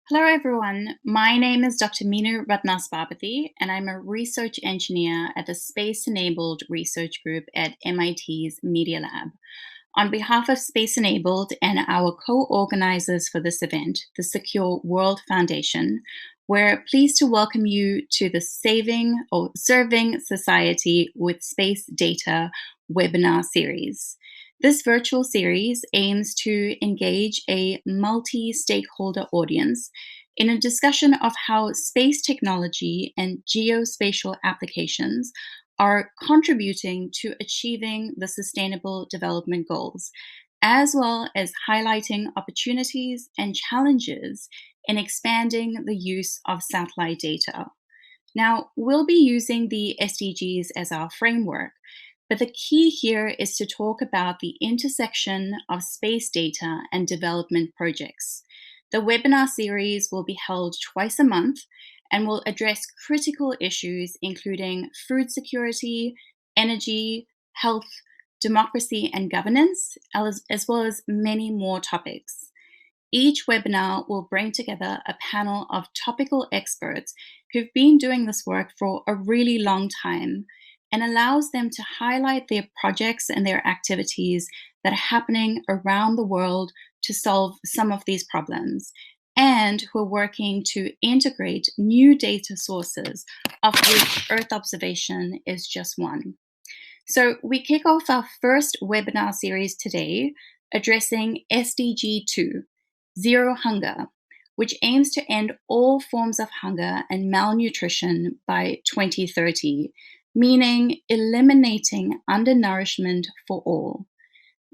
Hello, everyone. My name is Dr. Meenu Ratnasbapathy, and I'm a research engineer at the Space Enabled Research Group at MIT's Media Lab. On behalf of Space Enabled and our co-organizers for this event, the Secure World Foundation, we're pleased to welcome you to the Serving Society with Space Data webinar series. This virtual series aims to engage a multi-stakeholder audience in a discussion of how space technology and geospatial applications are contributing to achieving the Sustainable Development Goals, as well as highlighting opportunities and challenges in expanding the use of satellite data. Now, we'll be using the SDGs as our framework, but the key here is to talk about the intersection of space data and development projects. The webinar series will be held twice a month and will address critical issues including food security, energy, health, democracy and governance, as well as many more topics. Each webinar will bring together a panel of topical experts who've been doing this work for a really long time and allows them to highlight their projects and their activities that are happening around the world to solve some of these problems and who are working to integrate new data sources, of which Earth observation is just one. So we kick off our first webinar series today addressing SDG 2, Zero Hunger, which aims to end all forms of hunger and malnutrition by 2030, meaning eliminating undernourishment for all.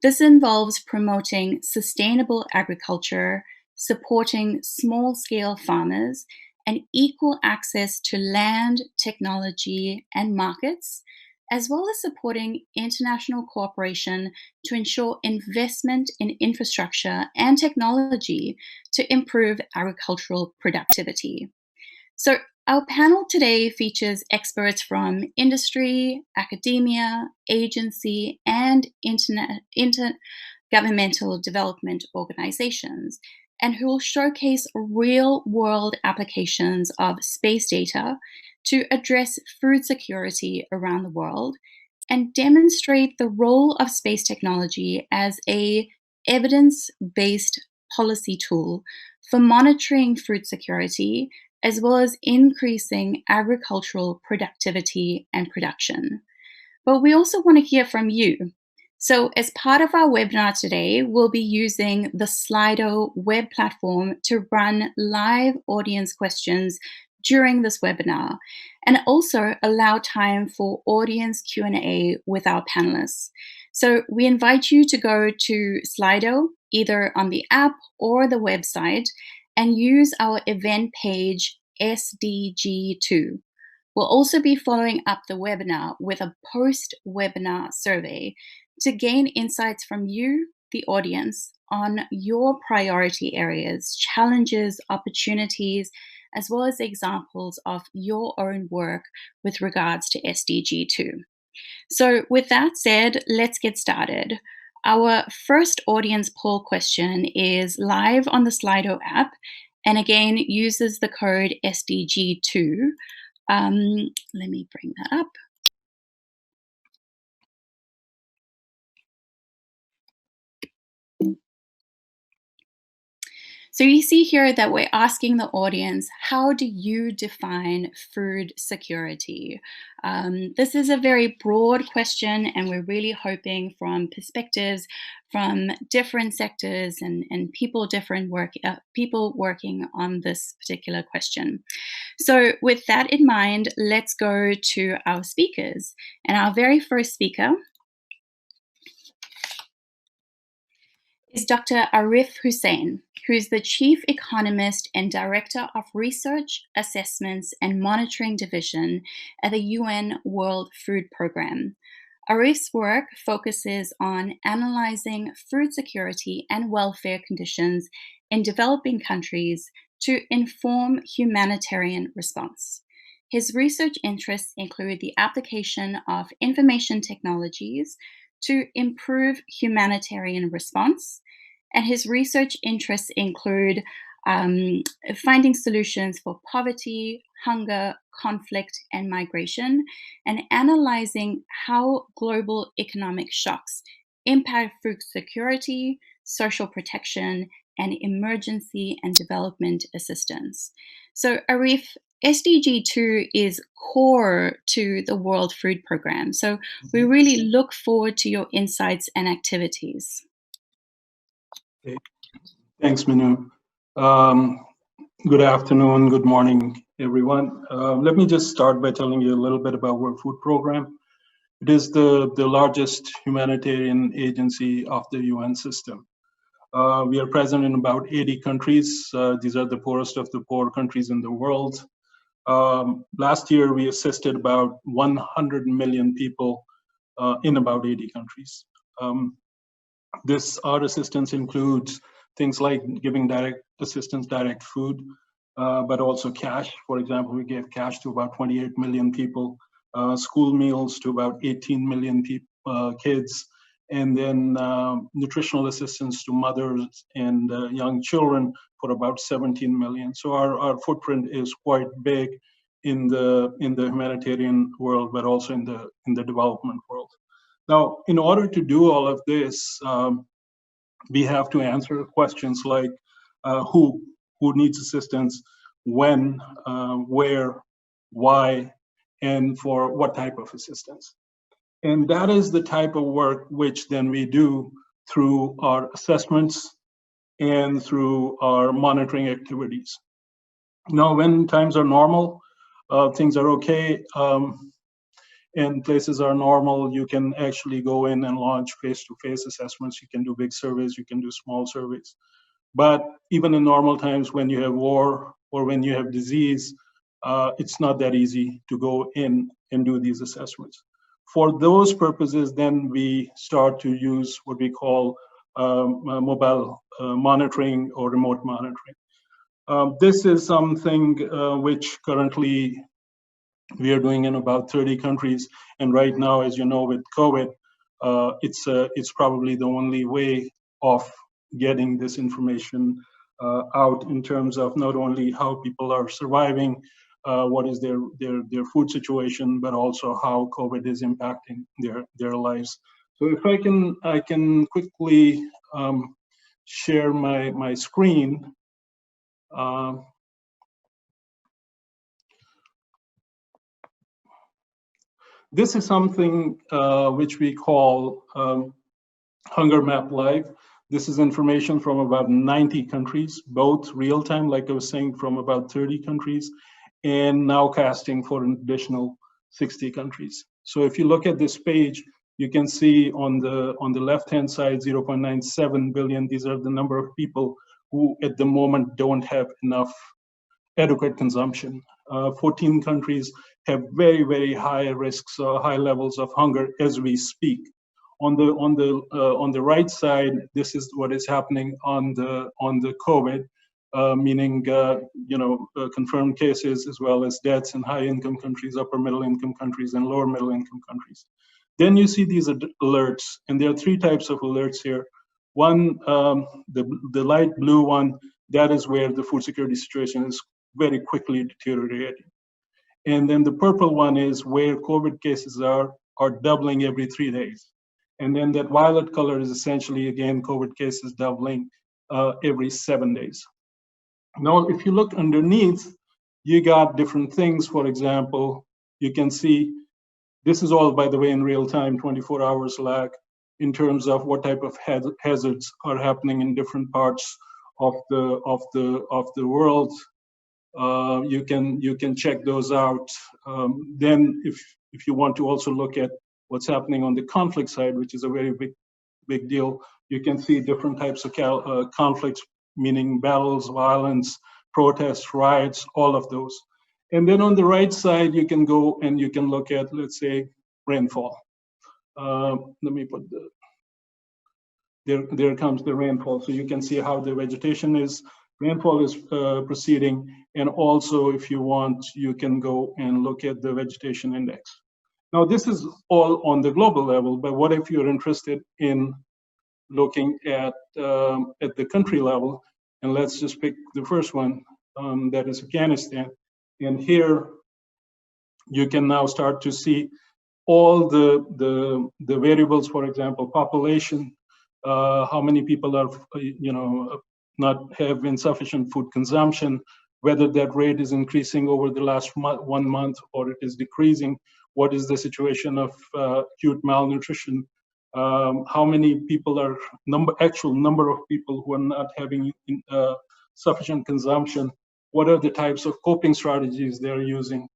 This involves promoting sustainable agriculture, supporting small-scale farmers, and equal access to land, technology, and markets, as well as supporting international cooperation to ensure investment in infrastructure and technology to improve agricultural productivity. So, our panel today features experts from industry, academia, agency, and intergovernmental development organizations, and who will showcase real-world applications of space data to address food security around the world and demonstrate the role of space technology as a evidence-based policy tool for monitoring food security as well as increasing agricultural productivity and production. But we also want to hear from you. So as part of our webinar today, we'll be using the Slido web platform to run live audience questions during this webinar and also allow time for audience Q&A with our panelists. So we invite you to go to Slido, either on the app or the website, and use our event page SDG2. We'll also be following up the webinar with a post-webinar survey to gain insights from you, the audience, on your priority areas, challenges, opportunities, as well as examples of your own work with regards to SDG 2. So with that said, let's get started. Our first audience poll question is live on the Slido app, and again, uses the code SDG2. Let me bring that up. So you see here that we're asking the audience, how do you define food security? This is a very broad question, and we're really hoping from perspectives from different sectors and people working on this particular question. So with that in mind, let's go to our speakers. And our very first speaker is Dr. Arif Hussain, who is the Chief Economist and Director of Research, Assessments and Monitoring Division at the UN World Food Programme. Arif's work focuses on analyzing food security and welfare conditions in developing countries to inform humanitarian response. His research interests include the application of information technologies to improve humanitarian response, and his research interests include um, finding solutions for poverty, hunger, conflict, and migration, and analyzing how global economic shocks impact food security, social protection, and emergency and development assistance. So, Arif, SDG 2 is core to the World Food Programme. So, we really look forward to your insights and activities. Okay. Thanks, Minu. Good afternoon, good morning, everyone. Let me just start by telling you a little bit about World Food Programme. It is the largest humanitarian agency of the UN system. We are present in about 80 countries. These are the poorest of the poor countries in the world. Last year, we assisted about 100 million people in about 80 countries. Our assistance includes things like giving direct assistance, direct food, but also cash. For example, we gave cash to about 28 million people, school meals to about 18 million kids, and then nutritional assistance to mothers and young children for about 17 million. So our footprint is quite big in the humanitarian world, but also in the development world. Now, in order to do all of this, we have to answer questions like who needs assistance, when, where, why, and for what type of assistance. And that is the type of work which then we do through our assessments and through our monitoring activities. Now, when times are normal, things are okay, and places are normal, you can actually go in and launch face-to-face assessments. You can do big surveys, you can do small surveys. But even in normal times, when you have war or when you have disease, it's not that easy to go in and do these assessments. For those purposes, then we start to use what we call mobile monitoring or remote monitoring. This is something which currently we are doing in about 30 countries. And right now, as you know, with COVID, it's probably the only way of getting this information out in terms of not only how people are surviving, what is their food situation, but also how COVID is impacting their lives. So if I can quickly share my screen. This is something which we call Hunger Map Live. This is information from about 90 countries, both real-time, like I was saying, from about 30 countries, and now casting for an additional 60 countries. So if you look at this page, you can see on the left-hand side, 0.97 billion. These are the number of people who at the moment don't have enough adequate consumption. 14 countries have very, very high risks, high levels of hunger as we speak. On the right side, this is what is happening on the COVID, meaning confirmed cases as well as deaths in high-income countries, upper middle-income countries, and lower middle-income countries. Then you see these alerts, and there are three types of alerts here. One, the light blue one, that is where the food security situation is very quickly deteriorating. And then the purple one is where COVID cases are doubling every 3 days. And then that violet color is essentially, again, COVID cases doubling every 7 days. Now, if you look underneath, you got different things. For example, you can see, this is all, by the way, in real time, 24 hours lag, in terms of what type of hazards are happening in different parts of the world. You can check those out. Then if you want to also look at what's happening on the conflict side, which is a very big deal, you can see different types of conflicts, meaning battles, violence, protests, riots, all of those. And then on the right side, you can go and you can look at, let's say, rainfall. Let me put there comes the rainfall. So you can see how the vegetation is, rainfall is proceeding. And also, if you want, you can go and look at the vegetation index. Now, this is all on the global level, but what if you're interested in looking at the country level? And let's just pick the first one, that is Afghanistan. And here you can now start to see all the variables, for example, population, how many people are, not have insufficient food consumption, whether that rate is increasing over the last 1 month or it is decreasing, what is the situation of acute malnutrition, how many people are, actual number of people who are not having sufficient consumption, what are the types of coping strategies they're using,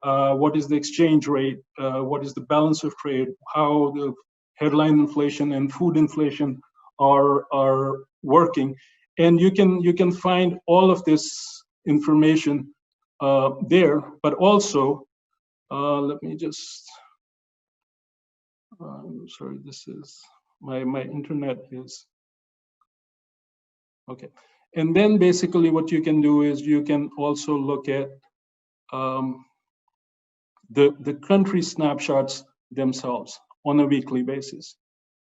what is the exchange rate, what is the balance of trade, how the headline inflation and food inflation are working. And you can find all of this information there, but also, let me just, sorry, this is, my internet is, okay. And then basically what you can do is you can also look at the country snapshots themselves on a weekly basis.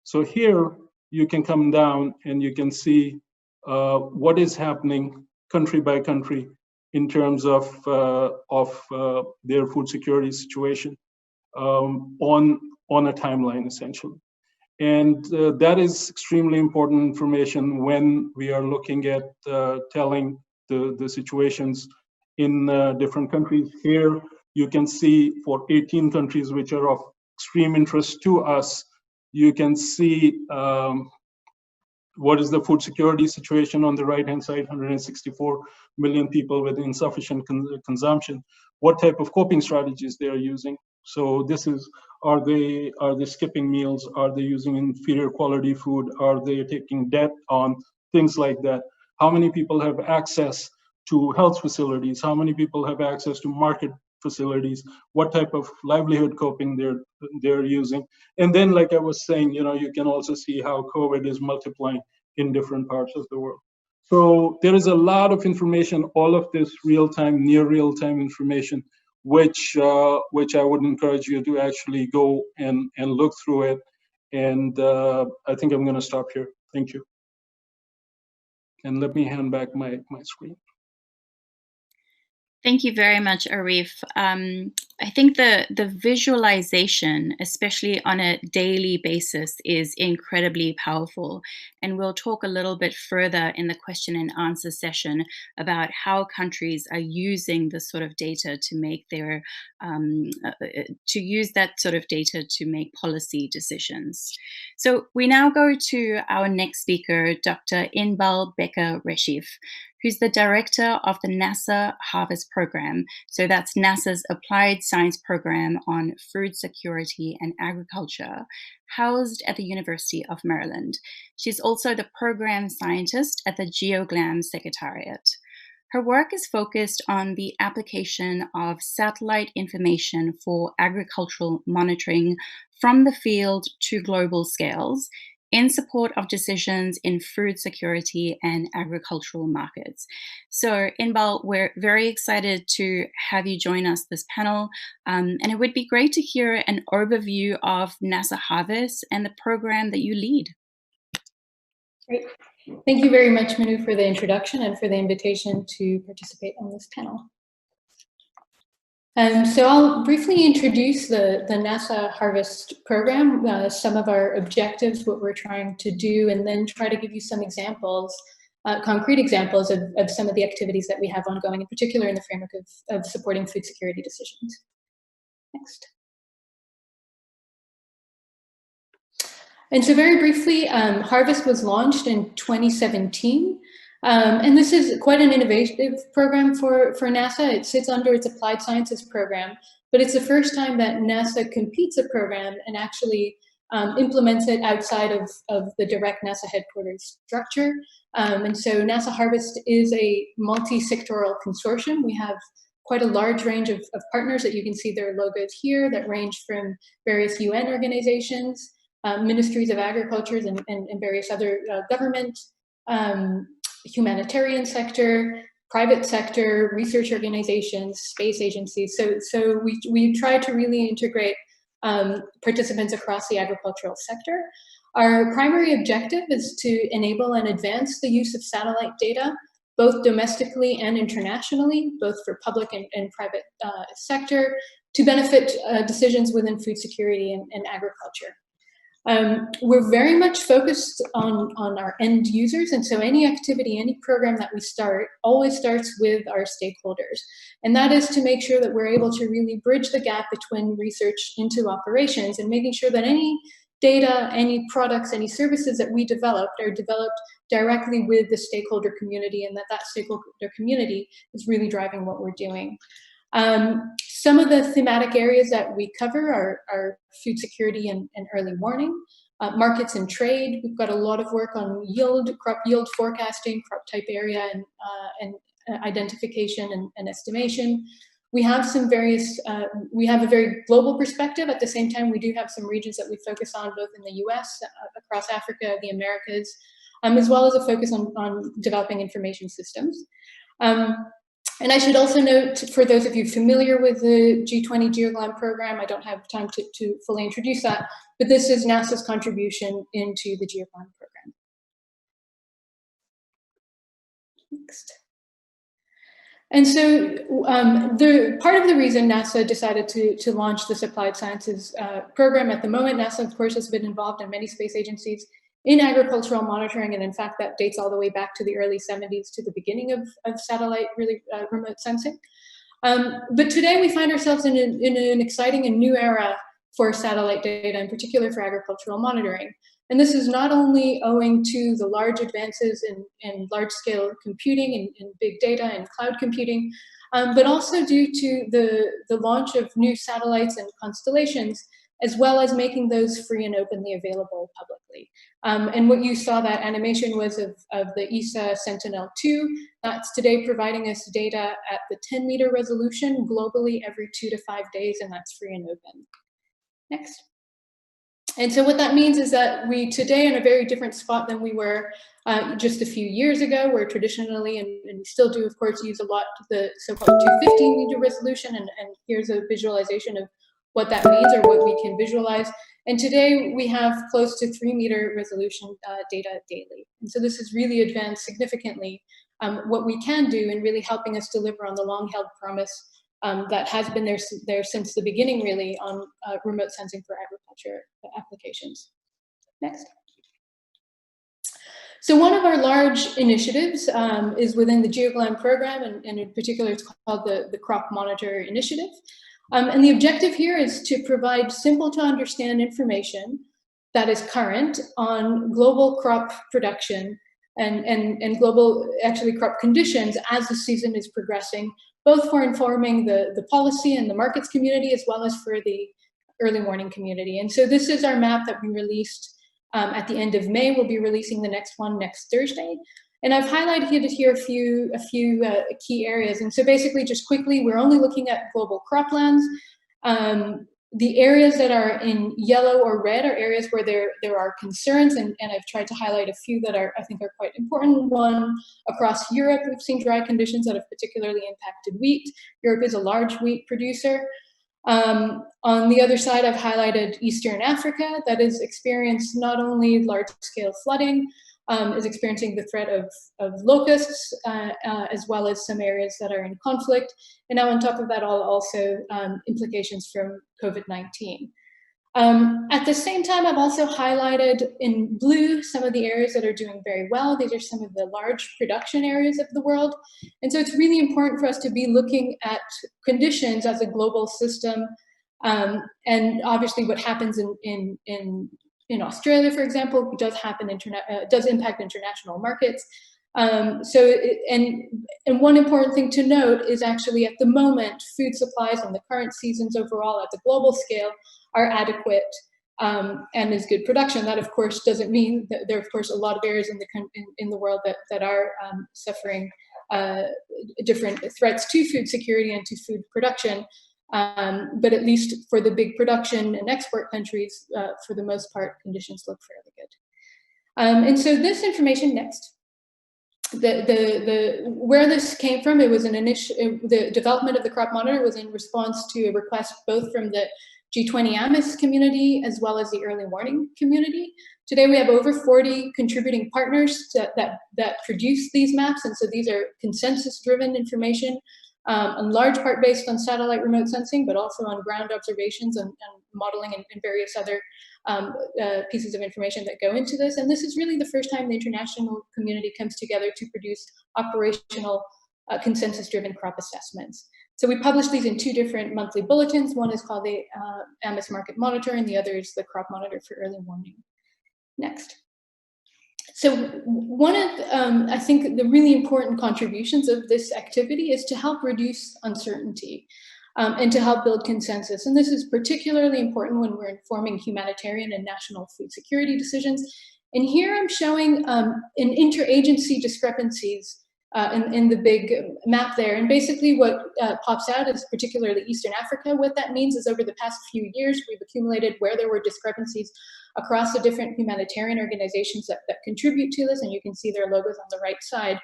So here you can come down and you can see what is happening country by country in terms of their food security situation on a timeline, essentially. And that is extremely important information when we are looking at telling the situations in different countries. Here you can see for 18 countries which are of extreme interest to us, you can see what is the food security situation on the right-hand side, 164 million people with insufficient consumption, what type of coping strategies they are using. So this is, are they skipping meals? Are they using inferior quality food? Are they taking debt on? Things like that. How many people have access to health facilities? How many people have access to market facilities? What type of livelihood coping they're using? And then, like I was saying, you can also see how COVID is multiplying in different parts of the world. So there is a lot of information, all of this real-time, near real-time information, which I would encourage you to actually go and look through it. And I think I'm going to stop here. Thank you. And let me hand back my screen. Thank you very much, Arif. I think the visualization, especially on a daily basis, is incredibly powerful. And we'll talk a little bit further in the question and answer session about how countries are using this sort of data to make their, to use that sort of data to make policy decisions. So we now go to our next speaker, Dr. Inbal Becker-Reshif, who's the director of the NASA Harvest Program. So that's NASA's Applied Science Program on Food Security and Agriculture, housed at the University of Maryland. She's also the program scientist at the GeoGlam Secretariat. Her work is focused on the application of satellite information for agricultural monitoring from the field to global scales, in support of decisions in food security and agricultural markets. So, Inbal, we're very excited to have you join us this panel, and it would be great to hear an overview of NASA Harvest and the program that you lead. Great. Thank you very much, Manu, for the introduction and for the invitation to participate on this panel. So I'll briefly introduce the NASA Harvest Program, some of our objectives, what we're trying to do, and then try to give you some examples, concrete examples of some of the activities that we have ongoing, in particular in the framework of supporting food security decisions. Next. And so very briefly, Harvest was launched in 2017. And this is quite an innovative program for NASA. It sits under its Applied Sciences program, but it's the first time that NASA competes a program and actually implements it outside of the direct NASA headquarters structure. And so NASA Harvest is a multi-sectoral consortium. We have quite a large range of partners that you can see their logos here that range from various UN organizations, ministries of agriculture and various other government, humanitarian sector, private sector, research organizations, space agencies. So we try to really integrate participants across the agricultural sector. Our primary objective is to enable and advance the use of satellite data, both domestically and internationally, both for public and private sector, to benefit decisions within food security and agriculture. We're very much focused on our end users, and so any activity, any program that we start always starts with our stakeholders. And that is to make sure that we're able to really bridge the gap between research into operations and making sure that any data, any products, any services that we developed are developed directly with the stakeholder community, and that stakeholder community is really driving what we're doing. Some of the thematic areas that we cover are food security and early warning, markets and trade. We've got a lot of work on yield, crop yield forecasting, crop type area and identification and estimation. We have some various, we have a very global perspective. At the same time, we do have some regions that we focus on both in the US, across Africa, the Americas, as well as a focus on developing information systems. And I should also note, for those of you familiar with the G20 GeoGLAM program, I don't have time to fully introduce that, but this is NASA's contribution into the GeoGLAM program. Next. And so the part of the reason NASA decided to launch this applied sciences program at the moment, NASA, of course, has been involved in many space agencies in agricultural monitoring, and in fact, that dates all the way back to the early 70s, to the beginning of satellite remote sensing. But today we find ourselves in an exciting and new era for satellite data, in particular for agricultural monitoring. And this is not only owing to the large advances in large-scale computing and big data and cloud computing, but also due to the launch of new satellites and constellations, as well as making those free and openly available publicly. And what you saw, that animation, was of the ESA Sentinel-2. That's today providing us data at the 10-meter resolution globally every 2 to 5 days, and that's free and open. Next. And so what that means is that we today are in a very different spot than we were just a few years ago, where traditionally, and we still do, of course, use a lot the so-called 250-meter resolution, and here's a visualization of what that means, or what we can visualize. And today we have close to 3-meter resolution data daily. And so this has really advanced significantly what we can do, and really helping us deliver on the long-held promise that has been there since the beginning, really, on remote sensing for agriculture applications. Next. So one of our large initiatives is within the GeoGLAM program, and in particular, it's called the Crop Monitor Initiative. And the objective here is to provide simple to understand information that is current on global crop production and global, actually, crop conditions as the season is progressing, both for informing the policy and the markets community, as well as for the early warning community. And so this is our map that we released at the end of May. We'll be releasing the next one next Thursday. And I've highlighted here a few key areas. And so basically, just quickly, we're only looking at global croplands. The areas that are in yellow or red are areas where there are concerns, and I've tried to highlight a few that I think are quite important. One, across Europe, we've seen dry conditions that have particularly impacted wheat. Europe is a large wheat producer. On the other side, I've highlighted Eastern Africa, that has experienced not only large-scale flooding, is experiencing the threat of locusts, as well as some areas that are in conflict. And now on top of that, also implications from COVID-19. At the same time, I've also highlighted in blue some of the areas that are doing very well. These are some of the large production areas of the world. And so it's really important for us to be looking at conditions as a global system. And obviously what happens in Australia, for example, does impact international markets. And one important thing to note is actually, at the moment, food supplies and the current seasons overall at the global scale are adequate and is good production. That, of course, doesn't mean that there are, of course, a lot of areas in the world that are suffering different threats to food security and to food production. But at least for the big production and export countries, for the most part, conditions look fairly good. And so this information next. Where this came from, it was the development of the crop monitor was in response to a request both from the G20 AMIS community as well as the early warning community. Today we have over 40 contributing partners that produce these maps, and so these are consensus-driven information, in large part based on satellite remote sensing, but also on ground observations and modeling and various other pieces of information that go into this. And this is really the first time the international community comes together to produce operational consensus-driven crop assessments. So we publish these in 2 different monthly bulletins. One is called the AMIS Market Monitor, and the other is the Crop Monitor for Early Warning. Next. So one of, I think, the really important contributions of this activity is to help reduce uncertainty and to help build consensus. And this is particularly important when we're informing humanitarian and national food security decisions. And here I'm showing an interagency discrepancies in the big map there. And basically what pops out is particularly Eastern Africa. What that means is over the past few years, we've accumulated where there were discrepancies across the different humanitarian organizations that contribute to this, and you can see their logos on the right side.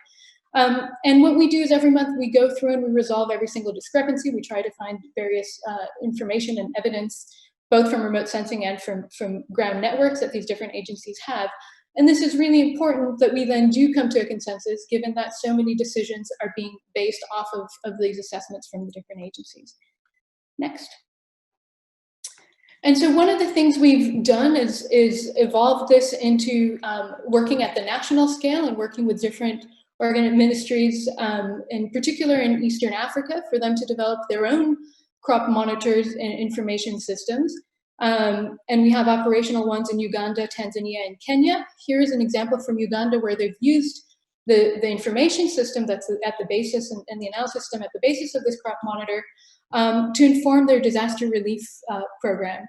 And what we do is every month we go through and we resolve every single discrepancy. We try to find various information and evidence, both from remote sensing and from ground networks that these different agencies have. And this is really important that we then do come to a consensus, given that so many decisions are being based off of these assessments from the different agencies. Next. And so one of the things we've done is evolve this into working at the national scale and working with different ministries, in particular in Eastern Africa, for them to develop their own crop monitors and information systems. And we have operational ones in Uganda, Tanzania, and Kenya. Here's an example from Uganda where they've used the information system that's at the basis and the analysis system at the basis of this crop monitor to inform their disaster relief program.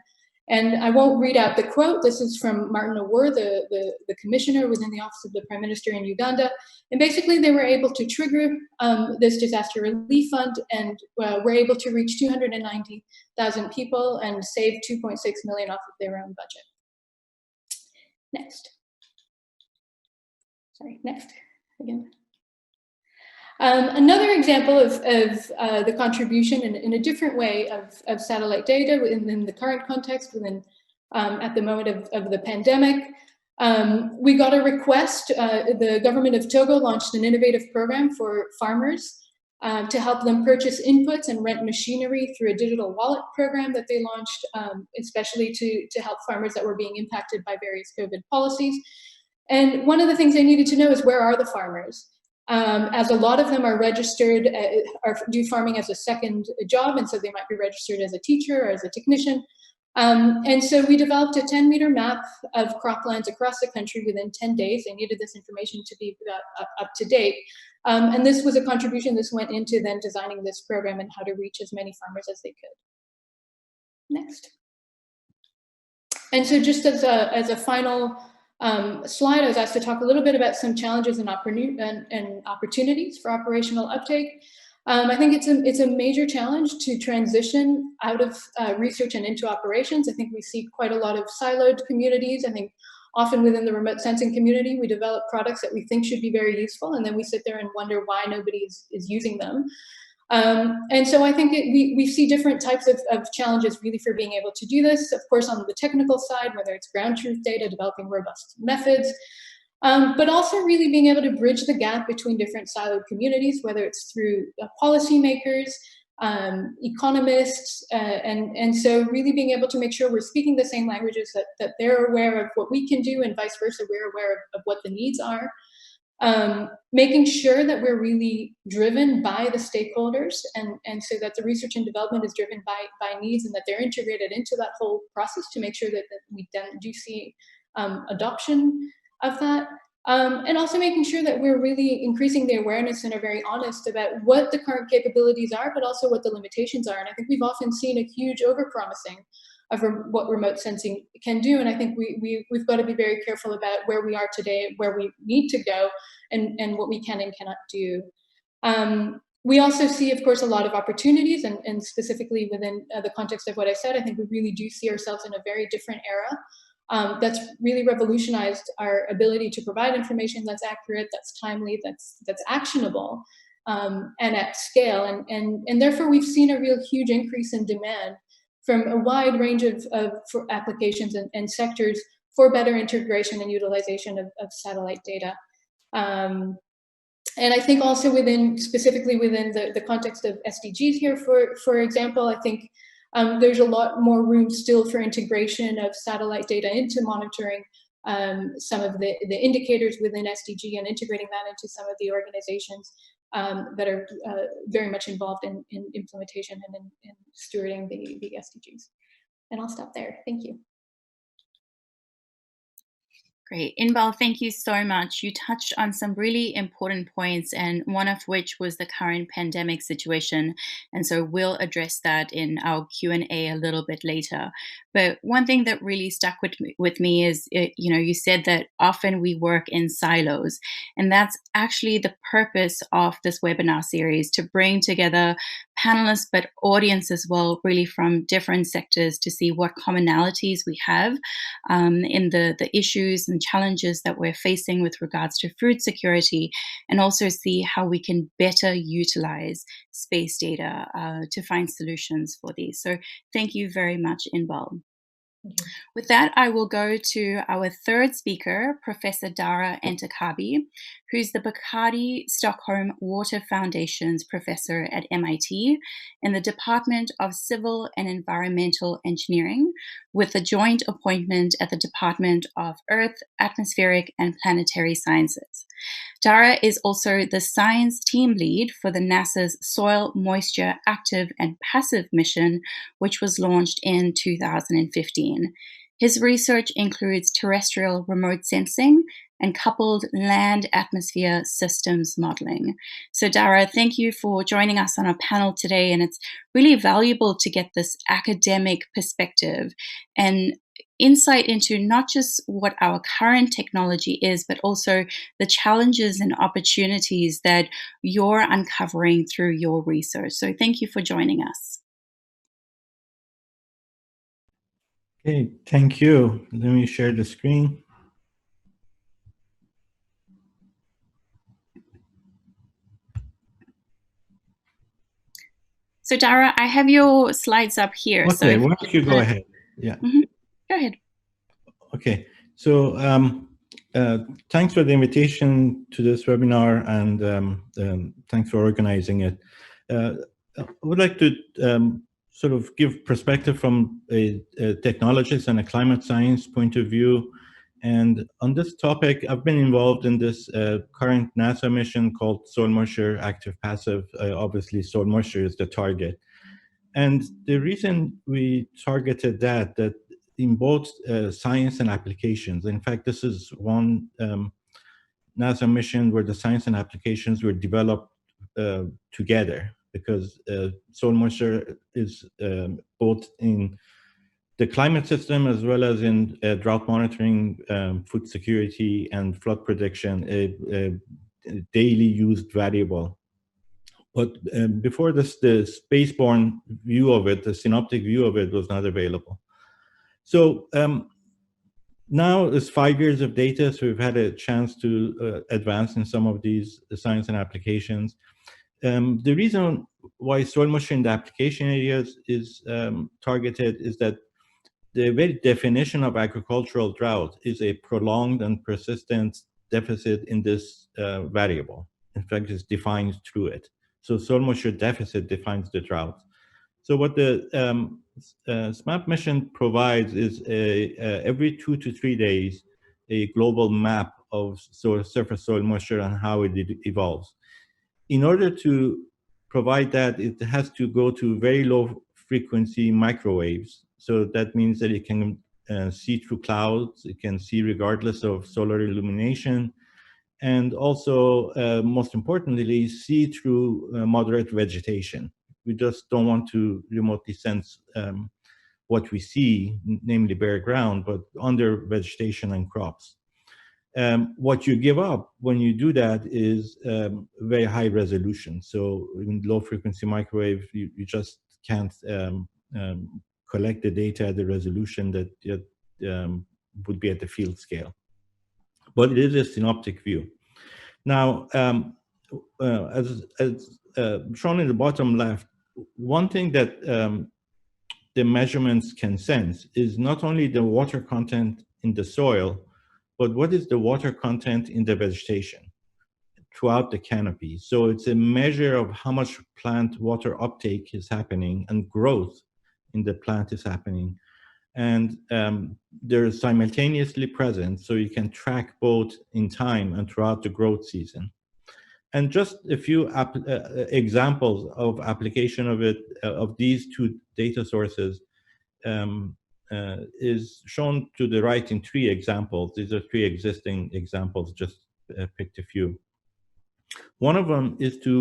And I won't read out the quote. This is from Martin Awur, the commissioner within the Office of the Prime Minister in Uganda. And basically they were able to trigger this disaster relief fund and were able to reach 290,000 people and save 2.6 million off of their own budget. Next. Sorry, next, again. Another example of the contribution in a different way of satellite data in the current context, at the moment of the pandemic. We got a request. The government of Togo launched an innovative program for farmers to help them purchase inputs and rent machinery through a digital wallet program that they launched, especially to help farmers that were being impacted by various COVID policies. And one of the things they needed to know is, where are the farmers? As a lot of them are registered, do farming as a second job, and so they might be registered as a teacher or as a technician. And so we developed a 10-meter map of croplands across the country within 10 days. They needed this information to be up to date. And this was a contribution. This went into then designing this program and how to reach as many farmers as they could. Next. And so just as a final slide, I was asked to talk a little bit about some challenges and opportunities for operational uptake. I think it's a major challenge to transition out of research and into operations. I think we see quite a lot of siloed communities. I think often within the remote sensing community, we develop products that we think should be very useful, and then we sit there and wonder why nobody is using them. And so I think we see different types of challenges really for being able to do this. Of course, on the technical side, whether it's ground truth data, developing robust methods, but also really being able to bridge the gap between different siloed communities, whether it's through policymakers, economists, and so really being able to make sure we're speaking the same languages, that they're aware of what we can do and vice versa, we're aware of what the needs are. Making sure that we're really driven by the stakeholders, and so that the research and development is driven by needs, and that they're integrated into that whole process to make sure that we then do see adoption of that. And also making sure that we're really increasing the awareness and are very honest about what the current capabilities are, but also what the limitations are. And I think we've often seen a huge overpromising of what remote sensing can do. And I think we've got to be very careful about where we are today, where we need to go, and what we can and cannot do. We also see, of course, a lot of opportunities, and specifically within the context of what I said, I think we really do see ourselves in a very different era. That's really revolutionized our ability to provide information that's accurate, that's timely, that's actionable, and at scale. And therefore, we've seen a real huge increase in demand from a wide range of applications and sectors for better integration and utilization of satellite data. And I think also specifically within the context of SDGs here, for example, I think there's a lot more room still for integration of satellite data into monitoring some of the indicators within SDG and integrating that into some of the organizations that are very much involved in implementation and in stewarding the SDGs. And I'll stop there. Thank you. Great. Inbal, thank you so much. You touched on some really important points, and one of which was the current pandemic situation. And so we'll address that in our Q&A a little bit later. But one thing that really stuck with me is, you said that often we work in silos. And that's actually the purpose of this webinar series, to bring together panelists, but audience as well, really from different sectors, to see what commonalities we have in the issues and challenges that we're facing with regards to food security, and also see how we can better utilize space data to find solutions for these. So thank you very much, Inbal. With that, I will go to our third speaker, Professor Dara Entakabi, who's the Bacardi Stockholm Water Foundation's professor at MIT in the Department of Civil and Environmental Engineering, with a joint appointment at the Department of Earth, Atmospheric and Planetary Sciences. Dara is also the science team lead for the NASA's Soil Moisture Active and Passive mission, which was launched in 2015. His research includes terrestrial remote sensing and coupled land-atmosphere systems modeling. So Dara, thank you for joining us on our panel today, and it's really valuable to get this academic perspective and insight into not just what our current technology is, but also the challenges and opportunities that you're uncovering through your research. So thank you for joining us. Okay, thank you. Let me share the screen. So Dara, I have your slides up here. Okay, why don't you go ahead? Yeah. Go ahead. Okay, so thanks for the invitation to this webinar, and thanks for organizing it. I would like to sort of give perspective from a technologist and a climate science point of view. And on this topic, I've been involved in this current NASA mission called Soil Moisture Active Passive. Obviously, soil moisture is the target. And the reason we targeted that in both science and applications, in fact, this is one NASA mission where the science and applications were developed together, because soil moisture is both in the climate system as well as in drought monitoring, food security, and flood prediction, a daily used variable. But before this, the spaceborne view of it, the synoptic view of it, was not available. So now it's 5 years of data, so we've had a chance to advance in some of these science and applications. The reason why soil moisture in the application areas is targeted is that the very definition of agricultural drought is a prolonged and persistent deficit in this variable. In fact, it's defined through it. So soil moisture deficit defines the drought. So what the SMAP mission provides is every 2 to 3 days, a global map of surface soil moisture and how it evolves. In order to provide that, it has to go to very low frequency microwaves. So that means that it can see through clouds, it can see regardless of solar illumination, and also, most importantly, see through moderate vegetation. We just don't want to remotely sense what we see, namely bare ground, but under vegetation and crops. What you give up when you do that is very high resolution. So in low frequency microwave, you just can't collect the data at the resolution that would be at the field scale. But it is a synoptic view. Now, as shown in the bottom left, one thing that the measurements can sense is not only the water content in the soil, but what is the water content in the vegetation throughout the canopy. So it's a measure of how much plant water uptake is happening and growth in the plant is happening. And they're simultaneously present, so you can track both in time and throughout the growth season. And just a few examples of application of it, of these two data sources, is shown to the right in 3 examples. These are 3 existing examples, just picked a few. One of them is to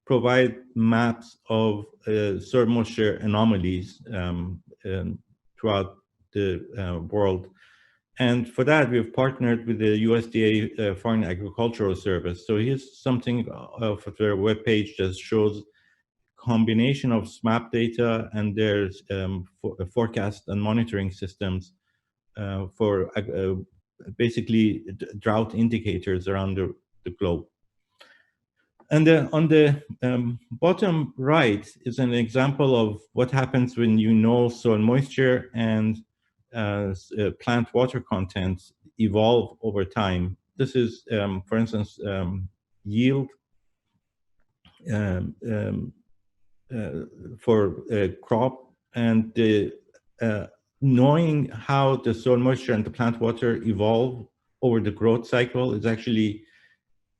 provide maps of soil moisture anomalies throughout the world. And for that, we've partnered with the USDA Foreign Agricultural Service. So here's something of their webpage that shows combination of SMAP data and their forecast and monitoring systems for basically drought indicators around the globe. And on the bottom right is an example of what happens when you know soil moisture and plant water content evolve over time. This is, for instance, yield for a crop, and knowing how the soil moisture and the plant water evolve over the growth cycle is actually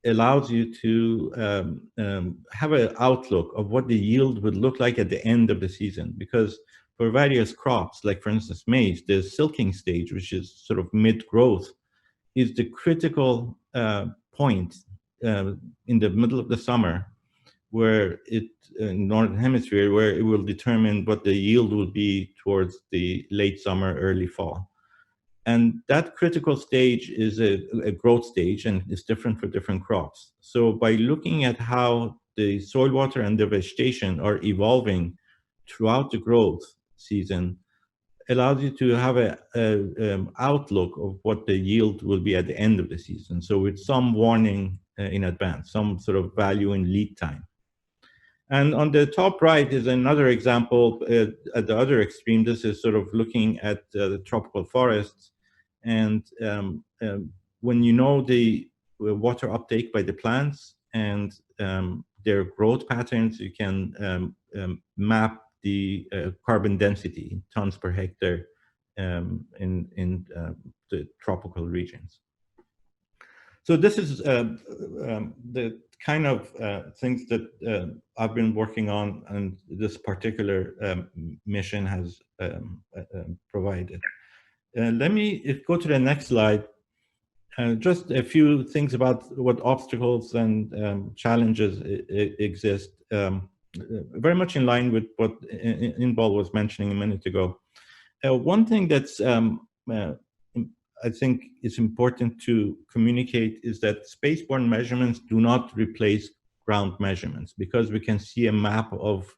allows you to have an outlook of what the yield would look like at the end of the season. Because for various crops, like for instance maize, the silking stage, which is sort of mid-growth, is the critical point in the middle of the summer, where it, in Northern Hemisphere, where it will determine what the yield will be towards the late summer, early fall. And that critical stage is a growth stage, and it's different for different crops. So by looking at how the soil water and the vegetation are evolving throughout the growth season, allows you to have a outlook of what the yield will be at the end of the season. So with some warning in advance, some sort of value in lead time. And on the top right is another example at the other extreme. This is sort of looking at the tropical forests. And when you know the water uptake by the plants and their growth patterns, you can map the carbon density, tons per hectare, in the tropical regions. So this is the kind of things that I've been working on, and this particular mission has provided. Let me go to the next slide. Just a few things about what obstacles and challenges exist, very much in line with what Inbal was mentioning a minute ago. One thing that's I think is important to communicate is that spaceborne measurements do not replace ground measurements, because we can see a map of,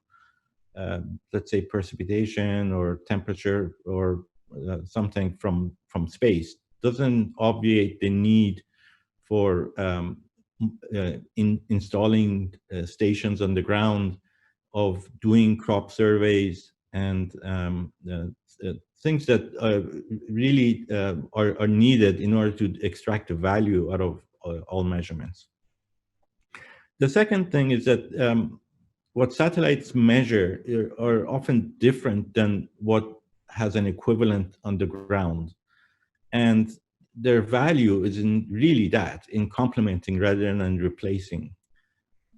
let's say, precipitation or temperature or something from space. Doesn't obviate the need for installing stations on the ground, of doing crop surveys, and things that really are needed in order to extract the value out of all measurements. The second thing is that what satellites measure are often different than what has an equivalent on the ground. And their value is in really that, in complementing rather than replacing.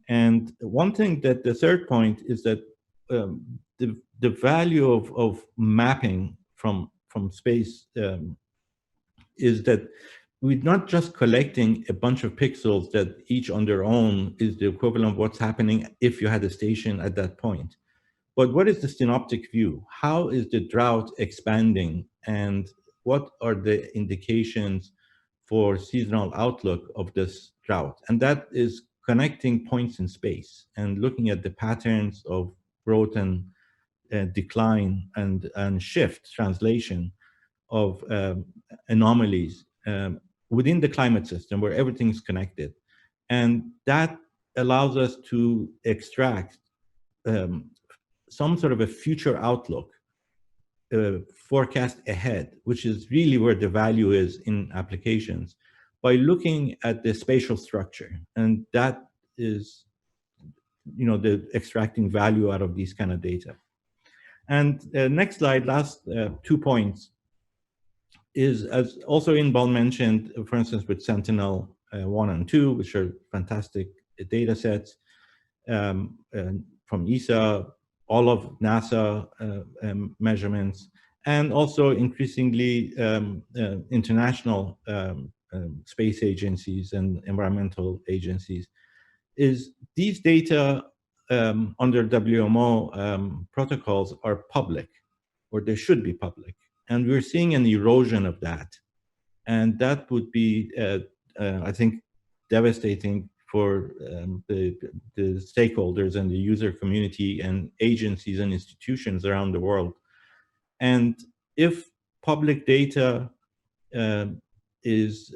And one thing that the third point is that the value of mapping from space is that we're not just collecting a bunch of pixels that each on their own is the equivalent of what's happening if you had a station at that point. But what is the synoptic view? How is the drought expanding? And what are the indications for seasonal outlook of this drought? And that is connecting points in space and looking at the patterns of growth and decline and shift, translation of anomalies within the climate system where everything's connected. And that allows us to extract some sort of a future outlook forecast ahead, which is really where the value is in applications, by looking at the spatial structure. And that is, the extracting value out of these kind of data. And next slide, last 2 points, is, as also Inbal mentioned, for instance, with Sentinel-1 and 2, which are fantastic data sets from ESA, all of NASA measurements, and also increasingly international space agencies and environmental agencies, is these data under WMO protocols are public, or they should be public. And we're seeing an erosion of that. And that would be, I think, devastating for the stakeholders and the user community and agencies and institutions around the world. And if public data is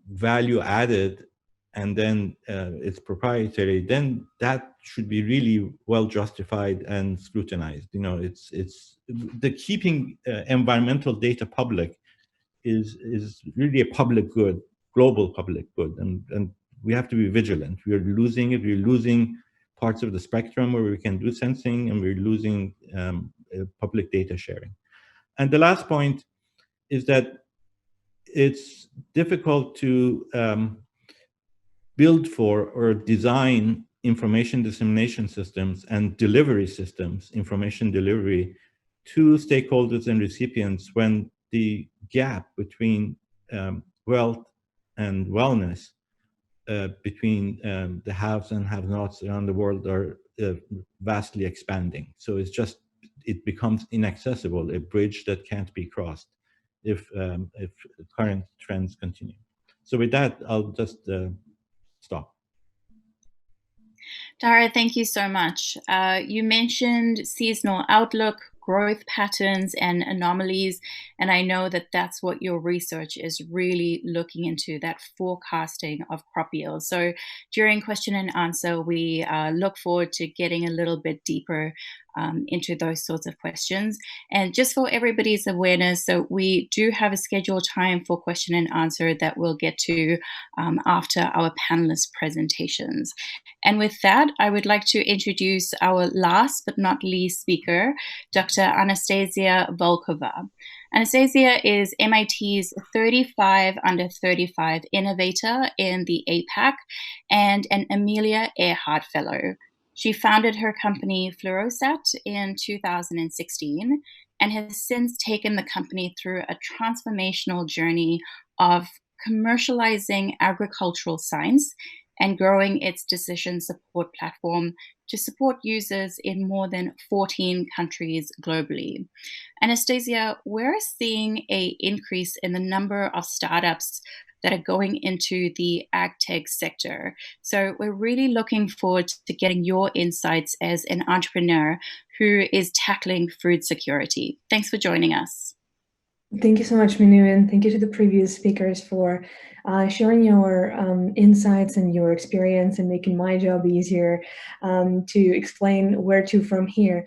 value added and then it's proprietary, then that should be really well justified and scrutinized. It's the keeping environmental data public is really a public good, global public good, and we have to be vigilant. We are losing it. We're losing parts of the spectrum where we can do sensing, and we're losing public data sharing. And the last point is that it's difficult to build for or design information dissemination systems and delivery systems, information delivery to stakeholders and recipients when the gap between wealth and wellness between the haves and have-nots around the world are vastly expanding. So it becomes inaccessible, a bridge that can't be crossed if current trends continue. So with that, I'll just stop. Dara, thank you so much. You mentioned seasonal outlook, growth patterns, and anomalies, and I know that that's what your research is really looking into, that forecasting of crop yield. So during question and answer, we look forward to getting a little bit deeper into those sorts of questions. And just for everybody's awareness, so we do have a scheduled time for question and answer that we'll get to after our panelist presentations. And with that, I would like to introduce our last but not least speaker, Dr. Anastasia Volkova. Anastasia is MIT's 35 under 35 innovator in the APAC and an Amelia Earhart Fellow. She founded her company Fluorosat in 2016 and has since taken the company through a transformational journey of commercializing agricultural science and growing its decision support platform to support users in more than 14 countries globally. Anastasia, we're seeing an increase in the number of startups that are going into the AgTech sector. So we're really looking forward to getting your insights as an entrepreneur who is tackling food security. Thanks for joining us. Thank you so much, Minu, and thank you to the previous speakers for sharing your insights and your experience and making my job easier to explain where to from here.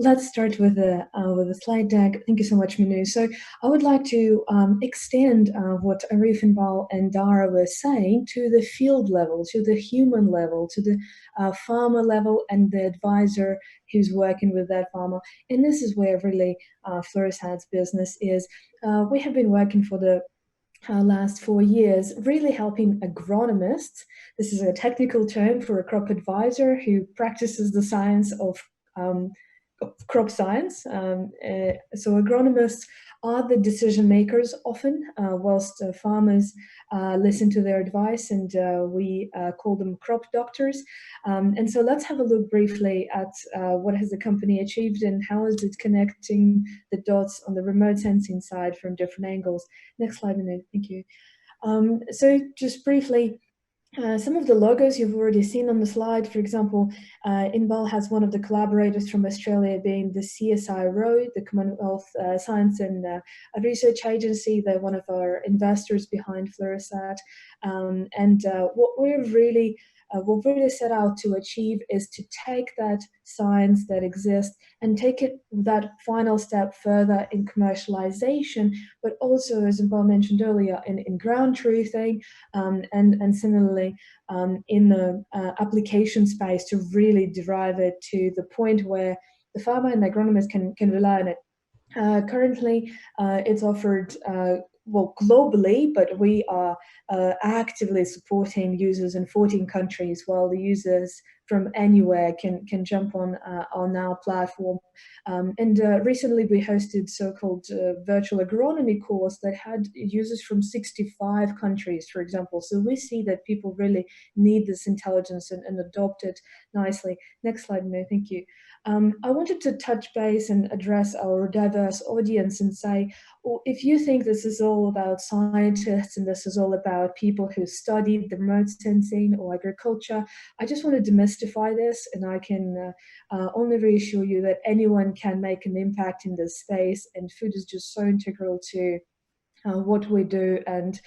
Let's start with a slide deck. Thank you so much, Minu. So I would like to extend what Arif and Dara were saying to the field level, to the human level, to the farmer level and the advisor who's working with that farmer. And this is where really Fluorosat's business is. We have been working for the last 4 years, really helping agronomists. This is a technical term for a crop advisor who practices the science of crop science. So agronomists are the decision makers often, whilst farmers listen to their advice, and we call them crop doctors. And so let's have a look briefly at what has the company achieved and how is it connecting the dots on the remote sensing side from different angles. Next slide, Minute. Thank you. So just briefly, some of the logos you've already seen on the slide. For example, Inbal has one of the collaborators from Australia being the CSIRO, the Commonwealth Science and Research Agency. They're one of our investors behind Fluorosat. And what we're really what we really set out to achieve is to take that science that exists and take it that final step further in commercialization, but also, as Paul mentioned earlier, in ground truthing, and similarly in the application space to really derive it to the point where the farmer and agronomist can rely on it. Currently, it's offered well, globally, but we are actively supporting users in 14 countries, while the users from anywhere can jump on our platform. And recently we hosted so-called virtual agronomy course that had users from 65 countries, for example. So we see that people really need this intelligence and adopt it nicely. Next slide, Manu, thank you. I wanted to touch base and address our diverse audience and say, well, if you think this is all about scientists and this is all about people who studied the remote sensing or agriculture, I just want to demystify this, and I can only reassure you that anyone can make an impact in this space, and food is just so integral to what we do and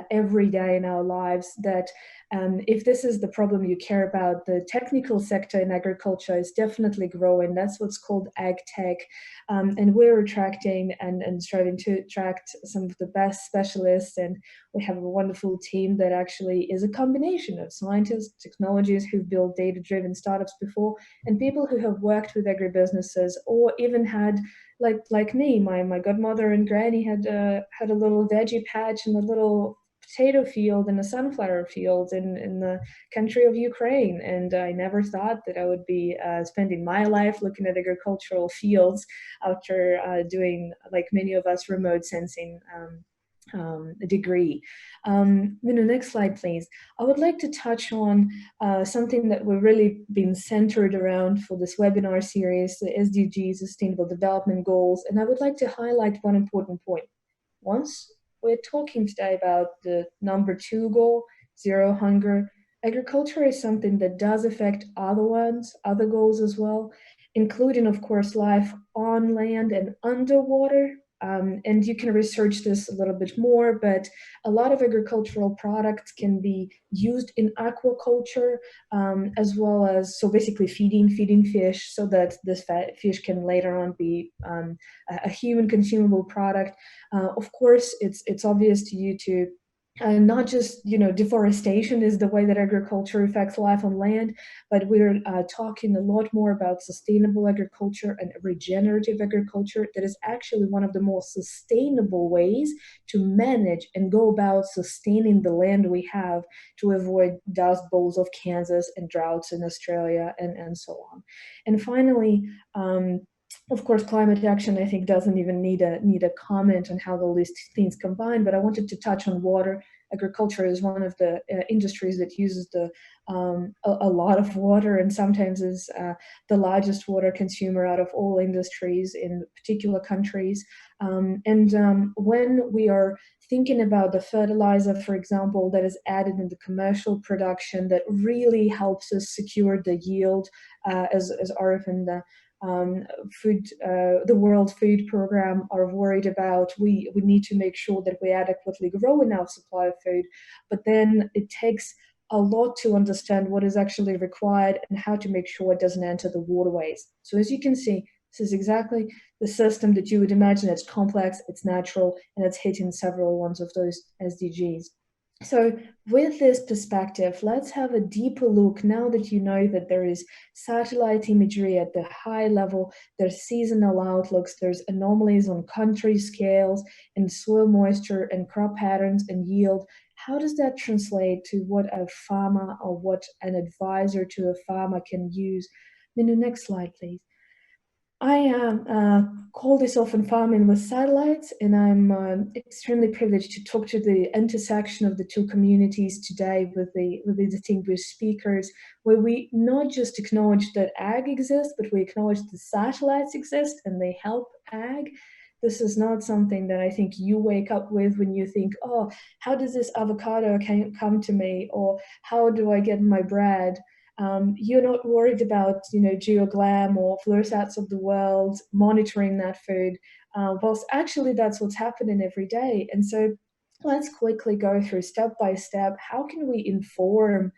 every day in our lives, that if this is the problem you care about, the technical sector in agriculture is definitely growing. That's what's called AgTech. And we're attracting and striving to attract some of the best specialists. And we have a wonderful team that actually is a combination of scientists, technologists who've built data-driven startups before, and people who have worked with agribusinesses or even had, like me, my godmother and granny had a little veggie patch and a little potato field and a sunflower field in the country of Ukraine, and I never thought that I would be spending my life looking at agricultural fields after doing, like many of us, remote sensing degree. Next slide, please. I would like to touch on something that we're really being centered around for this webinar series, the SDGs, Sustainable Development Goals, and I would like to highlight one important point. Once we're talking today about the number 2 goal, zero hunger, agriculture is something that does affect other goals as well, including, of course, life on land and underwater. And you can research this a little bit more, but a lot of agricultural products can be used in aquaculture, as well as, so basically feeding fish so that this fish can later on be a human consumable product. Of course, it's obvious to you to not just, deforestation is the way that agriculture affects life on land, but we're talking a lot more about sustainable agriculture and regenerative agriculture. That is actually one of the most sustainable ways to manage and go about sustaining the land we have, to avoid dust bowls of Kansas and droughts in Australia and so on. And finally, of course, climate action, I think, doesn't even need a comment on how all these things combine, but I wanted to touch on water. Agriculture is one of the industries that uses a lot of water, and sometimes is the largest water consumer out of all industries in particular countries. When we are thinking about the fertilizer, for example, that is added in the commercial production that really helps us secure the yield, as Arif and the World Food Program are worried about, we need to make sure that we adequately grow enough supply of food, but then it takes a lot to understand what is actually required and how to make sure it doesn't enter the waterways. So as you can see, this is exactly the system that you would imagine. It's complex, it's natural, and it's hitting several ones of those SDGs. So with this perspective, let's have a deeper look now that you know that there is satellite imagery at the high level, there's seasonal outlooks, there's anomalies on country scales and soil moisture and crop patterns and yield. How does that translate to what a farmer or what an advisor to a farmer can use? Minu, next slide, please. I call this often farming with satellites, and I'm extremely privileged to talk to the intersection of the two communities today with the distinguished speakers, where we not just acknowledge that ag exists, but we acknowledge the satellites exist and they help ag. This is not something that I think you wake up with when you think, oh, how does this avocado come to me, or how do I get my bread? You're not worried about, GeoGlam or Fluorsats of the world monitoring that food, whilst actually that's what's happening every day. And so let's quickly go through step by step. How can we inform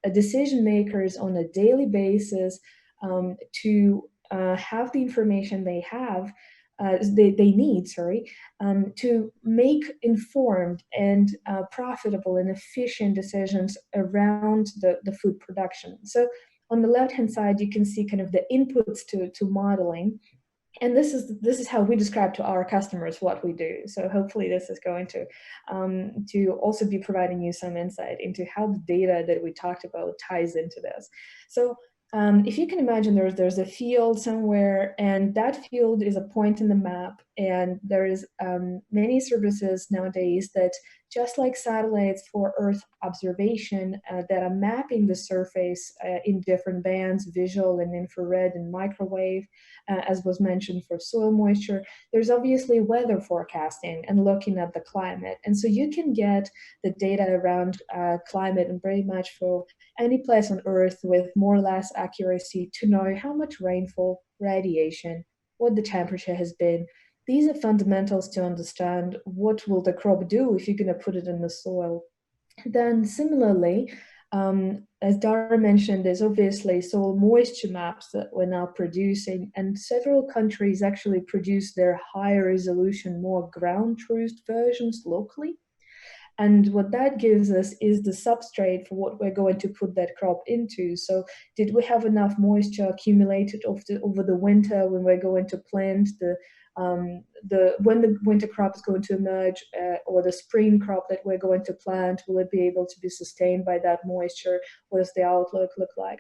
decision makers on a daily basis to have the information they have, they need, to make informed and profitable and efficient decisions around the food production. So on the left-hand side, you can see kind of the inputs to modeling. And this is how we describe to our customers what we do. So hopefully this is going to also be providing you some insight into how the data that we talked about ties into this. So if you can imagine, there's a field somewhere, and that field is a point in the map, and there is many services nowadays that, just like satellites for Earth observation, that are mapping the surface in different bands, visual and infrared and microwave, as was mentioned for soil moisture. There's obviously weather forecasting and looking at the climate. And so you can get the data around climate and pretty much for any place on Earth with more or less accuracy to know how much rainfall, radiation, what the temperature has been. These are fundamentals to understand what will the crop do if you're going to put it in the soil. Then similarly, as Dara mentioned, there's obviously soil moisture maps that we're now producing, and several countries actually produce their higher resolution, more ground truthed versions locally. And what that gives us is the substrate for what we're going to put that crop into. So did we have enough moisture accumulated over the winter when we're going to plant when the winter crop is going to emerge, or the spring crop that we're going to plant? Will it be able to be sustained by that moisture? What does the outlook look like?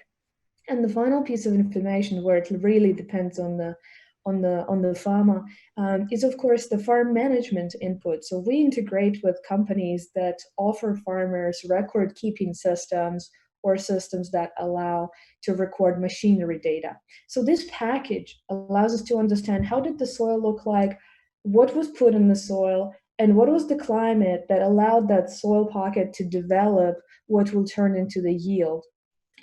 And the final piece of information, where it really depends on the farmer, is of course the farm management input. So we integrate with companies that offer farmers record keeping systems or systems that allow to record machinery data. So this package allows us to understand, how did the soil look like, what was put in the soil, and what was the climate that allowed that soil pocket to develop what will turn into the yield.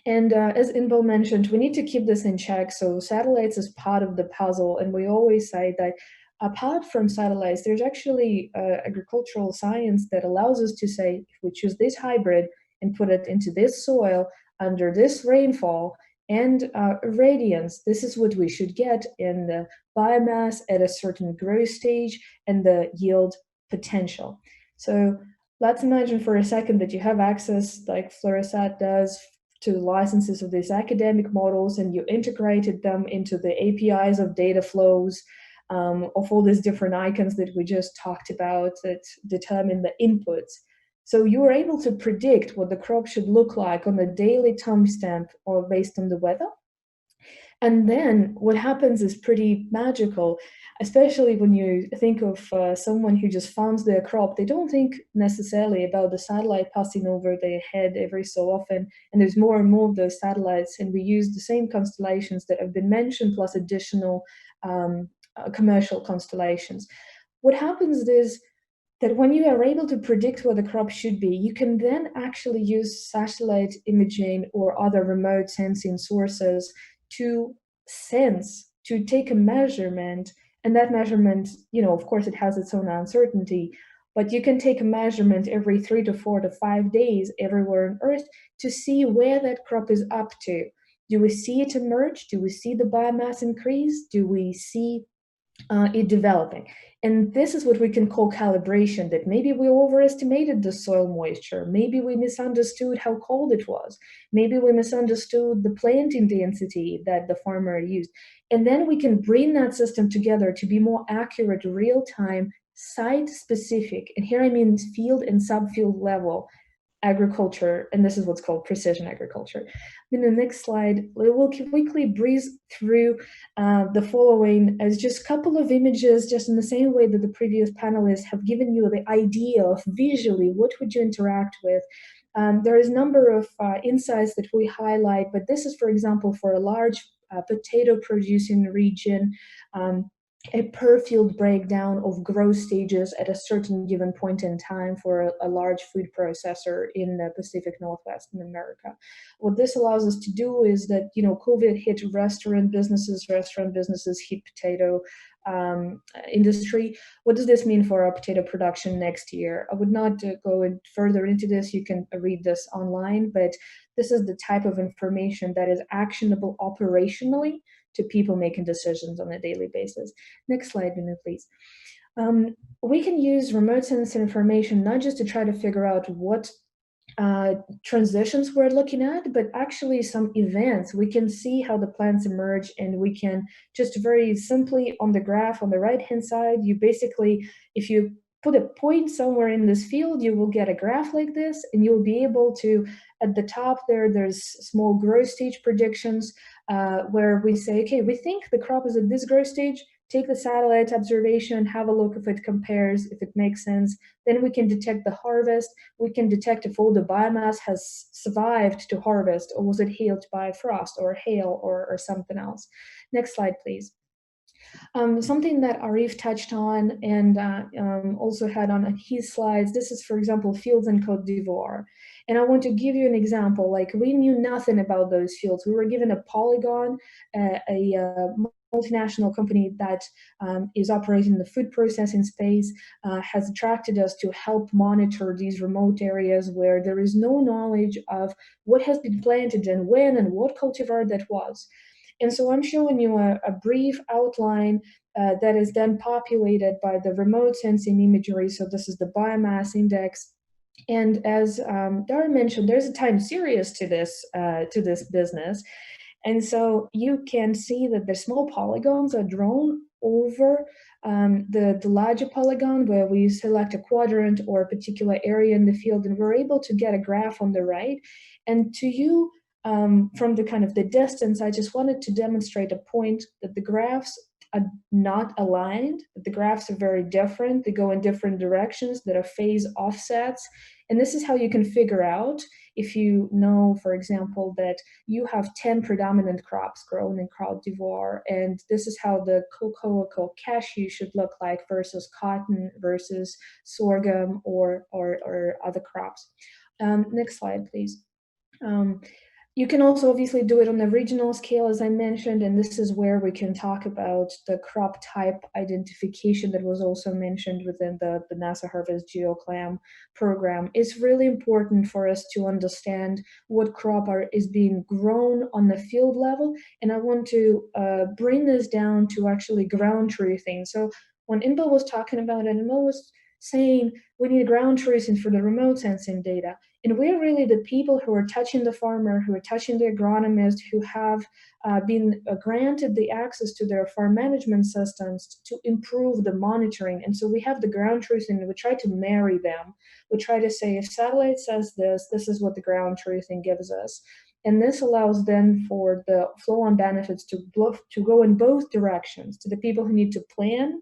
And as Inbal mentioned, we need to keep this in check. So satellites is part of the puzzle. And we always say that apart from satellites, there's actually agricultural science that allows us to say, if we choose this hybrid and put it into this soil under this rainfall and irradiance, this is what we should get in the biomass at a certain growth stage and the yield potential. So let's imagine for a second that you have access, like Fluorosat does, to licenses of these academic models, and you integrated them into the APIs of data flows of all these different icons that we just talked about that determine the inputs. So you were able to predict what the crop should look like on a daily timestamp or based on the weather. And then what happens is pretty magical, especially when you think of someone who just farms their crop. They don't think necessarily about the satellite passing over their head every so often. And there's more and more of those satellites, and we use the same constellations that have been mentioned, plus additional commercial constellations. What happens is that when you are able to predict where the crop should be, you can then actually use satellite imaging or other remote sensing sources to sense, to take a measurement. And that measurement, of course, it has its own uncertainty, but you can take a measurement every 3 to 4 to 5 days everywhere on Earth to see where that crop is up to. Do we see it emerge? Do we see the biomass increase? Do we see it developing? And this is what we can call calibration, that maybe we overestimated the soil moisture. Maybe we misunderstood how cold it was. Maybe we misunderstood the planting density that the farmer used. And then we can bring that system together to be more accurate, real-time, site-specific. And here I mean field and subfield level agriculture, and this is what's called precision agriculture. In the next slide, we will quickly breeze through the following as just a couple of images, just in the same way that the previous panelists have given you the idea of visually what would you interact with. There is a number of insights that we highlight, but this is, for example, for a large potato producing region, a per field breakdown of growth stages at a certain given point in time for a large food processor in the Pacific Northwest in America. What this allows us to do is that, COVID hit restaurant businesses hit potato industry. What does this mean for our potato production next year? I would not go further into this. You can read this online, but this is the type of information that is actionable operationally to people making decisions on a daily basis. Next slide, Minu, please. We can use remote sensing information not just to try to figure out what transitions we're looking at, but actually some events. We can see how the plants emerge, and we can just very simply on the graph on the right-hand side, you basically, if you put a point somewhere in this field, you will get a graph like this, and you'll be able to, at the top there's small growth stage predictions where we say, okay, we think the crop is at this growth stage. Take the satellite observation, have a look if it compares, if it makes sense. Then we can detect the harvest. We can detect if all the biomass has survived to harvest, or was it healed by frost or hail or something else. Next slide, please. Something that Arif touched on and also had on his slides, this is, for example, fields in Côte d'Ivoire. And I want to give you an example. Like, we knew nothing about those fields. We were given a polygon, a multinational company that is operating in the food processing space has attracted us to help monitor these remote areas where there is no knowledge of what has been planted and when and what cultivar that was. And so I'm showing you a brief outline that is then populated by the remote sensing imagery. So this is the biomass index. And as Dara mentioned, there's a time series to this business. And so you can see that the small polygons are drawn over the larger polygon where we select a quadrant or a particular area in the field, and we're able to get a graph on the right. And to you, from the kind of the distance, I just wanted to demonstrate a point that the graphs are not aligned, that the graphs are very different. They go in different directions, that are phase offsets. And this is how you can figure out if you know, for example, that you have 10 predominant crops grown in Côte d'Ivoire, and this is how the cocoa cashew should look like versus cotton versus sorghum or other crops. Next slide, please. You can also obviously do it on a regional scale, as I mentioned, and this is where we can talk about the crop type identification that was also mentioned within the NASA Harvest GeoClam program. It's really important for us to understand what crop is being grown on the field level, and I want to bring this down to actually ground truthing. So when Inbal was talking about it, Inbal was saying we need ground truthing for the remote sensing data. And we're really the people who are touching the farmer, who are touching the agronomist, who have been granted the access to their farm management systems to improve the monitoring. And so we have the ground truthing, and we try to marry them. We try to say, if satellite says this, this is what the ground truthing gives us. And this allows then for the flow-on benefits to go in both directions, to the people who need to plan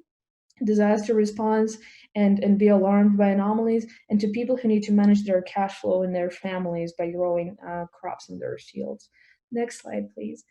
disaster response and be alarmed by anomalies, and to people who need to manage their cash flow in their families by growing crops in their fields. Next slide, please.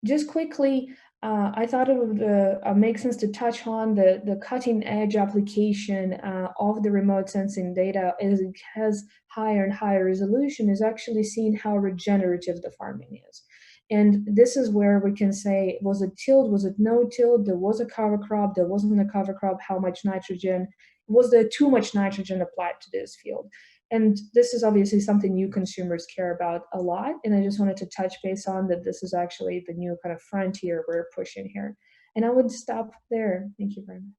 Just quickly, I thought it would make sense to touch on the cutting edge application of the remote sensing data as it has higher and higher resolution, is actually seeing how regenerative the farming is. And this is where we can say, was it tilled, was it no tilled, there was a cover crop, there wasn't a cover crop, how much nitrogen, was there too much nitrogen applied to this field? And this is obviously something you consumers care about a lot. And I just wanted to touch base on that this is actually the new kind of frontier we're pushing here. And I would stop there. Thank you very much.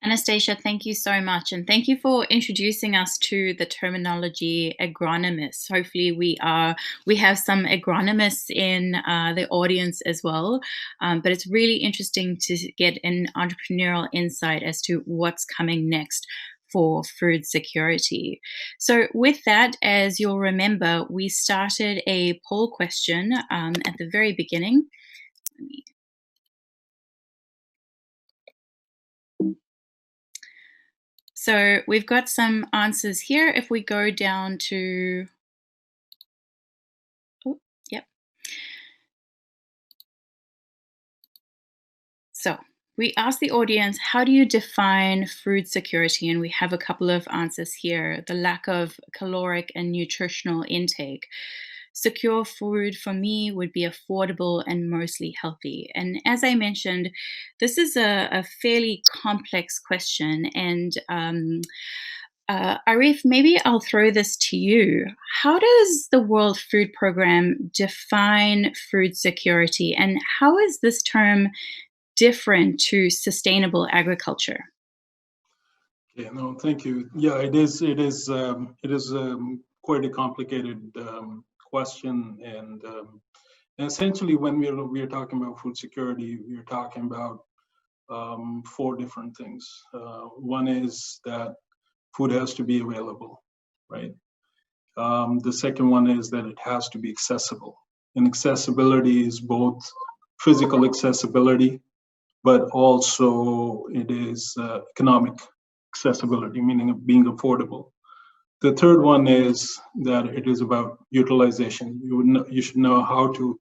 Anastasia, thank you so much. And thank you for introducing us to the terminology agronomist. Hopefully we have some agronomists in the audience as well. But it's really interesting to get an entrepreneurial insight as to what's coming next for food security. So with that, as you'll remember, we started a poll question at the very beginning. So we've got some answers here. If we go down to, So we asked the audience, how do you define food security? And we have a couple of answers here. The lack of caloric and nutritional intake. secure food for me would be affordable and mostly healthy? And as I mentioned, this is a fairly complex question. And Arif, maybe I'll throw this to you. How does the World Food Programme define food security, and how is this term different to sustainable agriculture? Yeah, no, thank you. Yeah, it is. Quite a complicated question, and essentially, when we're talking about food security, we're talking about four different things. One is that food has to be available, right? The second one is that it has to be accessible, and accessibility is both physical accessibility, but also it is economic accessibility, meaning of being affordable. The third one is that it is about utilization. You should know how to,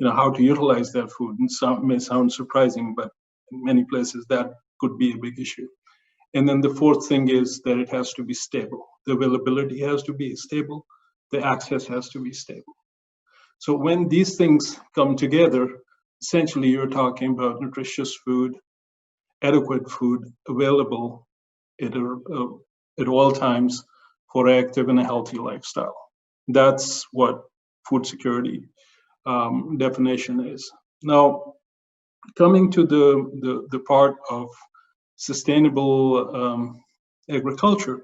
how to utilize that food. And some may sound surprising, but in many places that could be a big issue. And then the fourth thing is that it has to be stable. The availability has to be stable. The access has to be stable. So when these things come together, essentially you're talking about nutritious food, adequate food, available at all times for active and a healthy lifestyle. That's what food security definition is. Now, coming to the part of sustainable agriculture,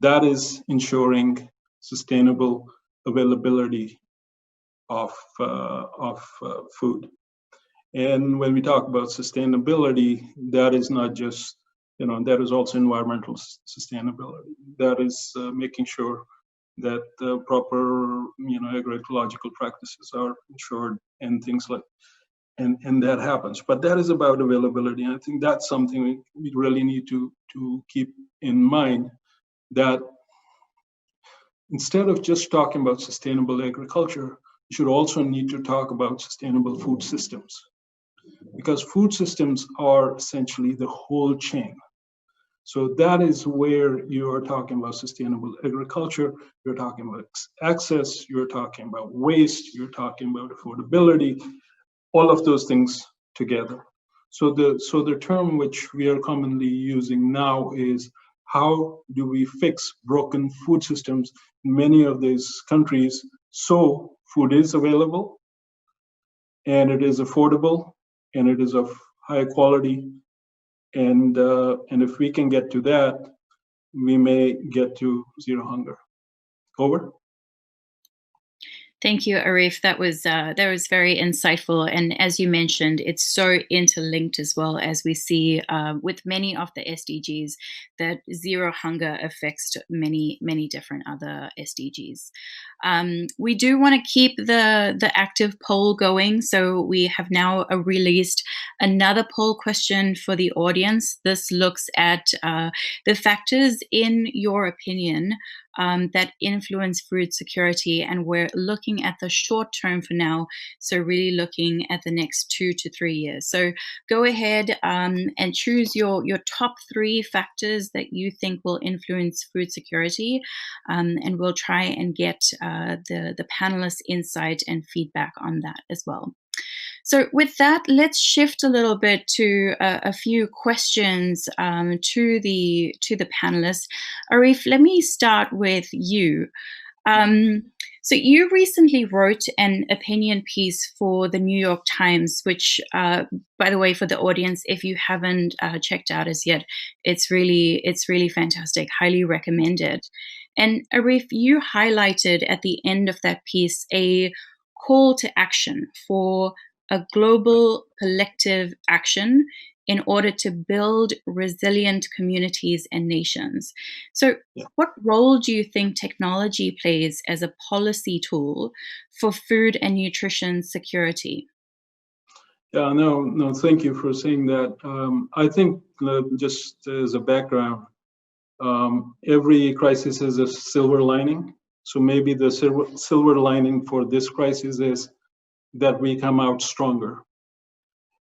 that is ensuring sustainable availability of food. And when we talk about sustainability, that is not just, that is also environmental sustainability. That is making sure that the proper, agroecological practices are ensured and things like, and that happens. But that is about availability. And I think that's something we really need to keep in mind, that instead of just talking about sustainable agriculture, you should also need to talk about sustainable food systems, because food systems are essentially the whole chain. So that is where you are talking about sustainable agriculture, you're talking about access, you're talking about waste, you're talking about affordability, all of those things together. So the term which we are commonly using now is, how do we fix broken food systems in many of these countries so food is available and it is affordable and it is of high quality, and if we can get to that, we may get to zero hunger. Over. Thank you, Arif. That was very insightful, and as you mentioned, it's so interlinked as well, as we see with many of the SDGs, that zero hunger affects many different other SDGs. We do want to keep the active poll going, so we have now released another poll question for the audience. This looks at the factors, in your opinion, that influence food security, and we're looking at the short term for now, so really looking at the next 2 to 3 years. So go ahead and choose your top 3 factors that you think will influence food security, and we'll try and get the panelists' insight and feedback on that as well. So with that, let's shift a little bit to a few questions to the panelists. Arif, let me start with you. So you recently wrote an opinion piece for the New York Times, which, by the way, for the audience, if you haven't checked out as yet, it's really fantastic. Highly recommended. And Arif, you highlighted at the end of that piece a call to action for a global collective action in order to build resilient communities and nations. So what role do you think technology plays as a policy tool for food and nutrition security? Yeah, no, thank you for saying that. I think just as a background, every crisis has a silver lining. So maybe the silver lining for this crisis is that we come out stronger.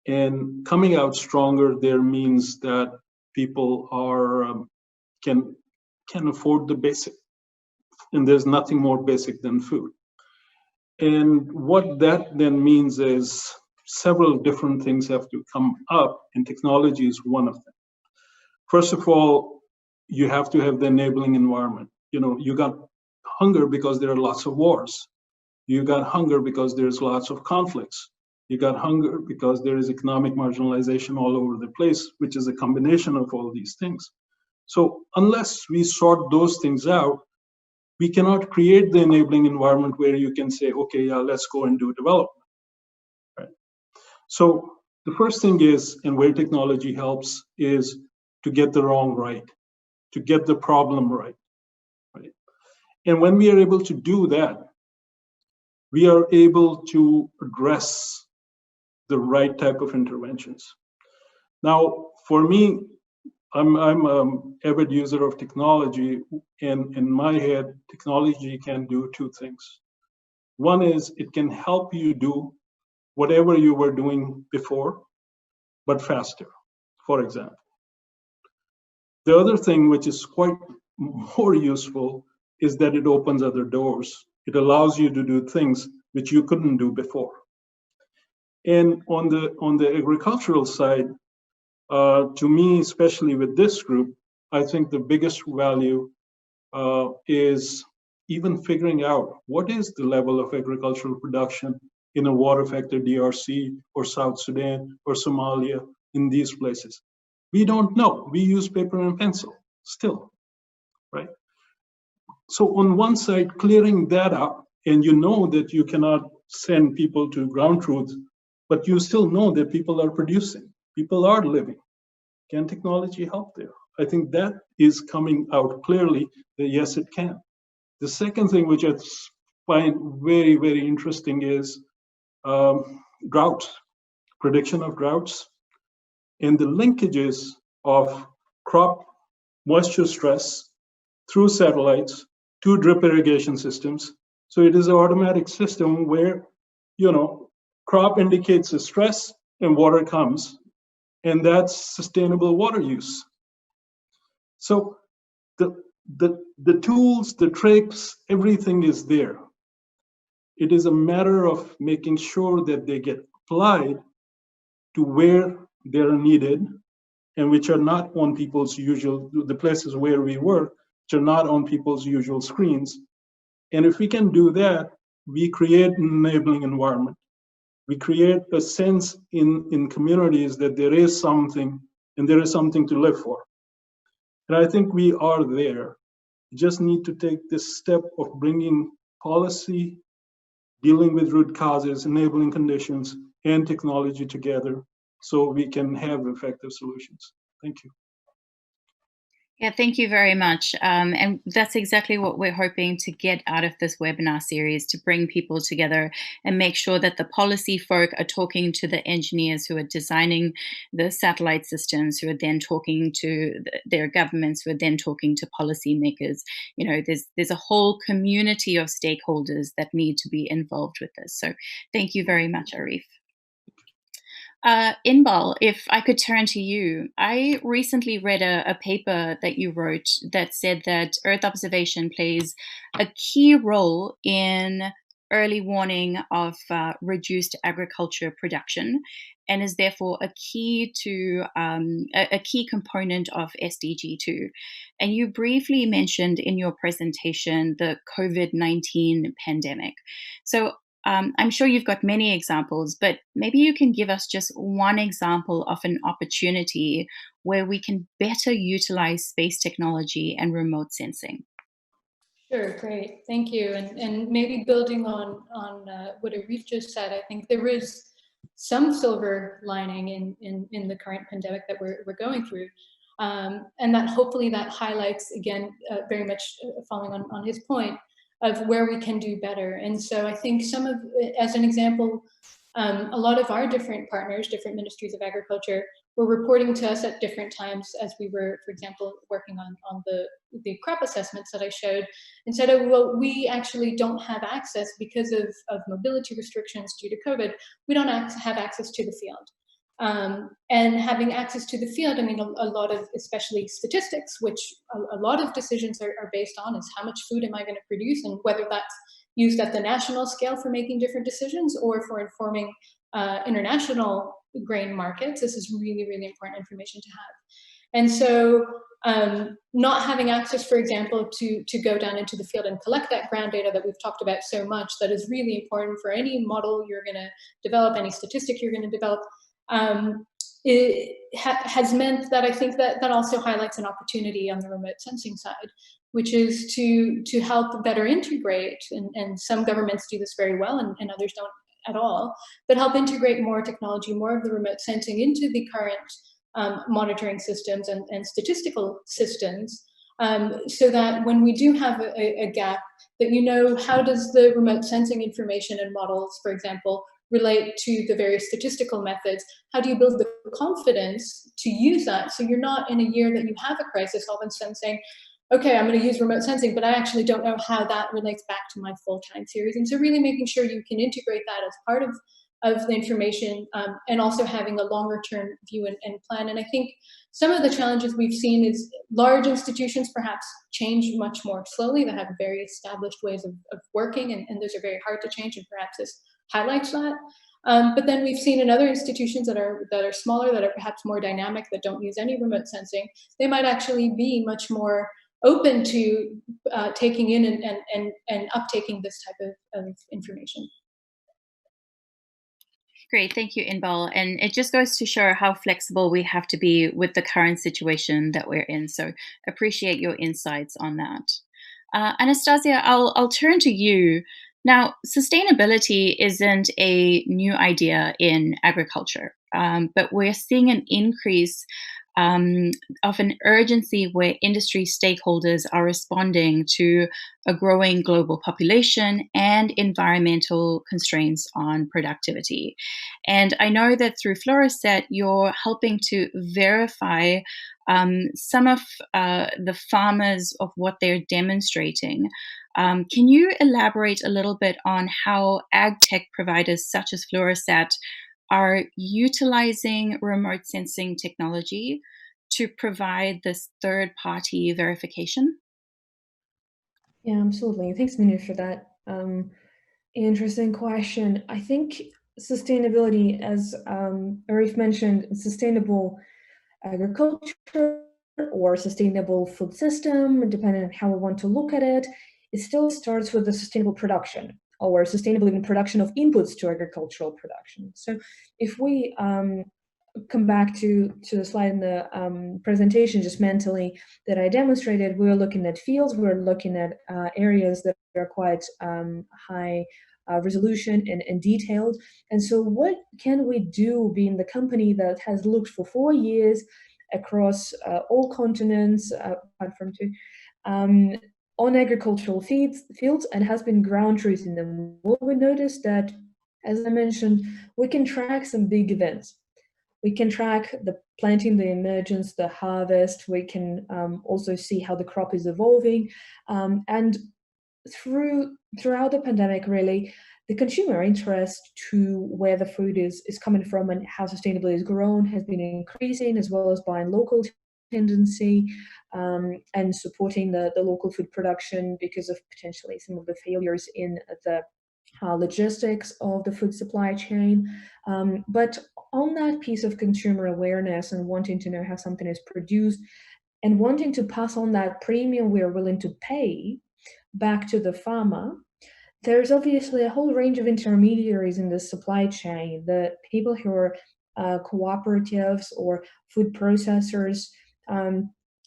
And coming out stronger there means that people are can afford the basic, and there's nothing more basic than food. And what that then means is several different things have to come up, and technology is one of them. First of all, you have to have the enabling environment. You know, you got hunger because there are lots of wars. You got hunger because there's lots of conflicts. You got hunger because there is economic marginalization all over the place, which is a combination of all these things. So unless we sort those things out, we cannot create the enabling environment where you can say, okay, yeah, let's go and do development. Right? So the first thing is, and where technology helps, is to get the wrong right, to get the problem right. Right? And when we are able to do that, we are able to address the right type of interventions. Now, for me, I'm an avid user of technology, and in my head, technology can do two things. One is it can help you do whatever you were doing before, but faster, for example. The other thing, which is quite more useful, is that it opens other doors. It allows you to do things which you couldn't do before. And on the agricultural side, to me, especially with this group, I think the biggest value is even figuring out what is the level of agricultural production in a war-affected DRC or South Sudan or Somalia, in these places. We don't know. We use paper and pencil still, right? So on one side, clearing that up, and you know that you cannot send people to ground truth, but you still know that people are producing, people are living. Can technology help there? I think that is coming out clearly that yes, it can. The second thing which I find very, very interesting is droughts, prediction of droughts, and the linkages of crop moisture stress through satellites to drip irrigation systems. So it is an automatic system where, you know, crop indicates a stress and water comes, and that's sustainable water use. So the tools, the tricks, everything is there. It is a matter of making sure that they get applied to where they're needed and which are not on people's usual, the places where we work, which are not on people's usual screens. And if we can do that, we create an enabling environment. We create a sense in communities that there is something and there is something to live for. And I think we are there. We just need to take this step of bringing policy, dealing with root causes, enabling conditions, and technology together so we can have effective solutions. Thank you. Yeah, thank you very much. And that's exactly what we're hoping to get out of this webinar series, to bring people together and make sure that the policy folk are talking to the engineers who are designing the satellite systems, who are then talking to their governments, who are then talking to policymakers. You know, there's a whole community of stakeholders that need to be involved with this. So thank you very much, Arif. Inbal, if I could turn to you, I recently read a paper that you wrote that said that Earth observation plays a key role in early warning of reduced agriculture production, and is therefore a key to a key component of SDG 2. And you briefly mentioned in your presentation the COVID-19 pandemic. So I'm sure you've got many examples, but maybe you can give us just one example of an opportunity where we can better utilize space technology and remote sensing. Sure, great, thank you. And maybe building on what Arif just said, I think there is some silver lining in the current pandemic that we're going through. And that hopefully that highlights, again, very much following on his point, of where we can do better. And so I think as an example, a lot of our different partners, different ministries of agriculture, were reporting to us at different times as we were, for example, working on the crop assessments that I showed, and said, oh, well, we actually don't have access because of mobility restrictions due to COVID. We don't have access to the field. And having access to the field, I mean, a lot of, especially statistics, which a lot of decisions are based on, is how much food am I going to produce, and whether that's, used at the national scale for making different decisions or for informing international grain markets. This is really, really important information to have. And so not having access, for example, to go down into the field and collect that ground data that we've talked about so much, that is really important for any model you're going to develop, any statistic you're going to develop, it has meant that I think that also highlights an opportunity on the remote sensing side, which is to help better integrate, and some governments do this very well and others don't at all, but help integrate more technology, more of the remote sensing into the current monitoring systems and statistical systems, so that when we do have a gap, that you know, how does the remote sensing information and models, for example, relate to the various statistical methods? How do you build the confidence to use that, so you're not in a year that you have a crisis all of a sudden saying, okay, I'm going to use remote sensing, but I actually don't know how that relates back to my full time series. And so really making sure you can integrate that as part of the information, and also having a longer term view and plan. And I think some of the challenges we've seen is large institutions perhaps change much more slowly. They have very established ways of working, and those are very hard to change, and perhaps this highlights that. But then we've seen in other institutions that are smaller, that are perhaps more dynamic, that don't use any remote sensing, they might actually be much more open to taking in and uptaking this type of information. Great, thank you, Inbal. And it just goes to show how flexible we have to be with the current situation that we're in. So appreciate your insights on that. Anastasia, I'll turn to you. Now, sustainability isn't a new idea in agriculture, but we're seeing an increase of an urgency where industry stakeholders are responding to a growing global population and environmental constraints on productivity. And I know that through Floraset, you're helping to verify some of the farmers of what they're demonstrating. Can you elaborate a little bit on how AgTech providers such as Floraset are utilizing remote sensing technology to provide this third-party verification? Yeah, absolutely. Thanks, Minu, for that interesting question. I think sustainability, as Arif mentioned, sustainable agriculture or sustainable food system, depending on how we want to look at it, it still starts with the sustainable production, or sustainable even production of inputs to agricultural production. So if we come back to the slide in the presentation just mentally that I demonstrated, we're looking at fields, we're looking at areas that are quite high resolution and detailed. And so what can we do, being the company that has looked for 4 years across all continents, apart from 2, on agricultural fields and has been ground truthing them? Well, we noticed that, as I mentioned, we can track some big events. We can track the planting, the emergence, the harvest. We can also see how the crop is evolving. And throughout the pandemic, really, the consumer interest to where the food is coming from and how sustainably is grown has been increasing, as well as buying local tendency, and supporting the local food production because of potentially some of the failures in the logistics of the food supply chain. But on that piece of consumer awareness and wanting to know how something is produced and wanting to pass on that premium we are willing to pay back to the farmer, there's obviously a whole range of intermediaries in the supply chain, the people who are cooperatives or food processors,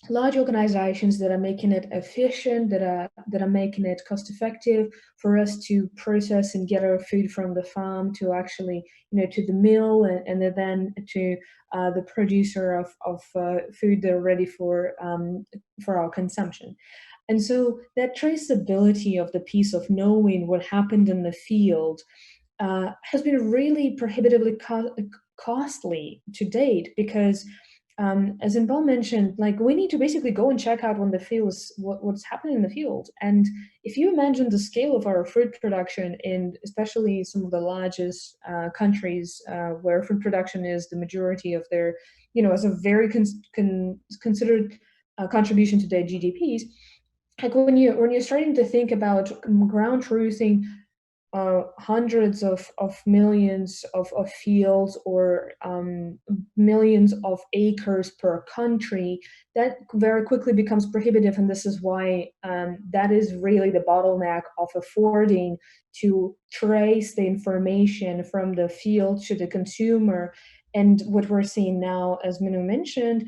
large organizations that are making it efficient, that are making it cost effective for us to process and get our food from the farm to actually, to the mill, and then to the producer of food that are ready for our consumption. And so that traceability of the piece of knowing what happened in the field has been really prohibitively costly to date, because as Inbal mentioned, we need to basically go and check out on the fields what's happening in the field. And if you imagine the scale of our food production in especially some of the largest countries where food production is the majority of their, as a very considered contribution to their GDPs, like when you're starting to think about ground truthing hundreds of millions of fields or millions of acres per country, that very quickly becomes prohibitive. And this is why that is really the bottleneck of affording to trace the information from the field to the consumer. And what we're seeing now, as Minu mentioned,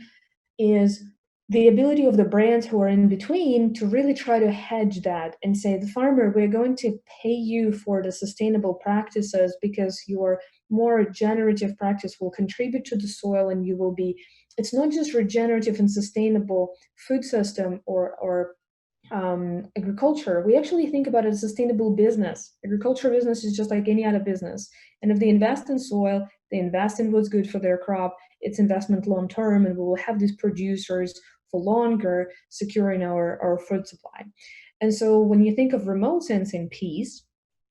is the ability of the brands who are in between to really try to hedge that and say, the farmer, we're going to pay you for the sustainable practices because your more generative practice will contribute to the soil, and you will be, it's not just regenerative and sustainable food system or agriculture. We actually think about it as a sustainable business. Agriculture business is just like any other business. And if they invest in soil, they invest in what's good for their crop, it's investment long term, and we will have these producers for longer, securing our food supply. And so when you think of remote sensing piece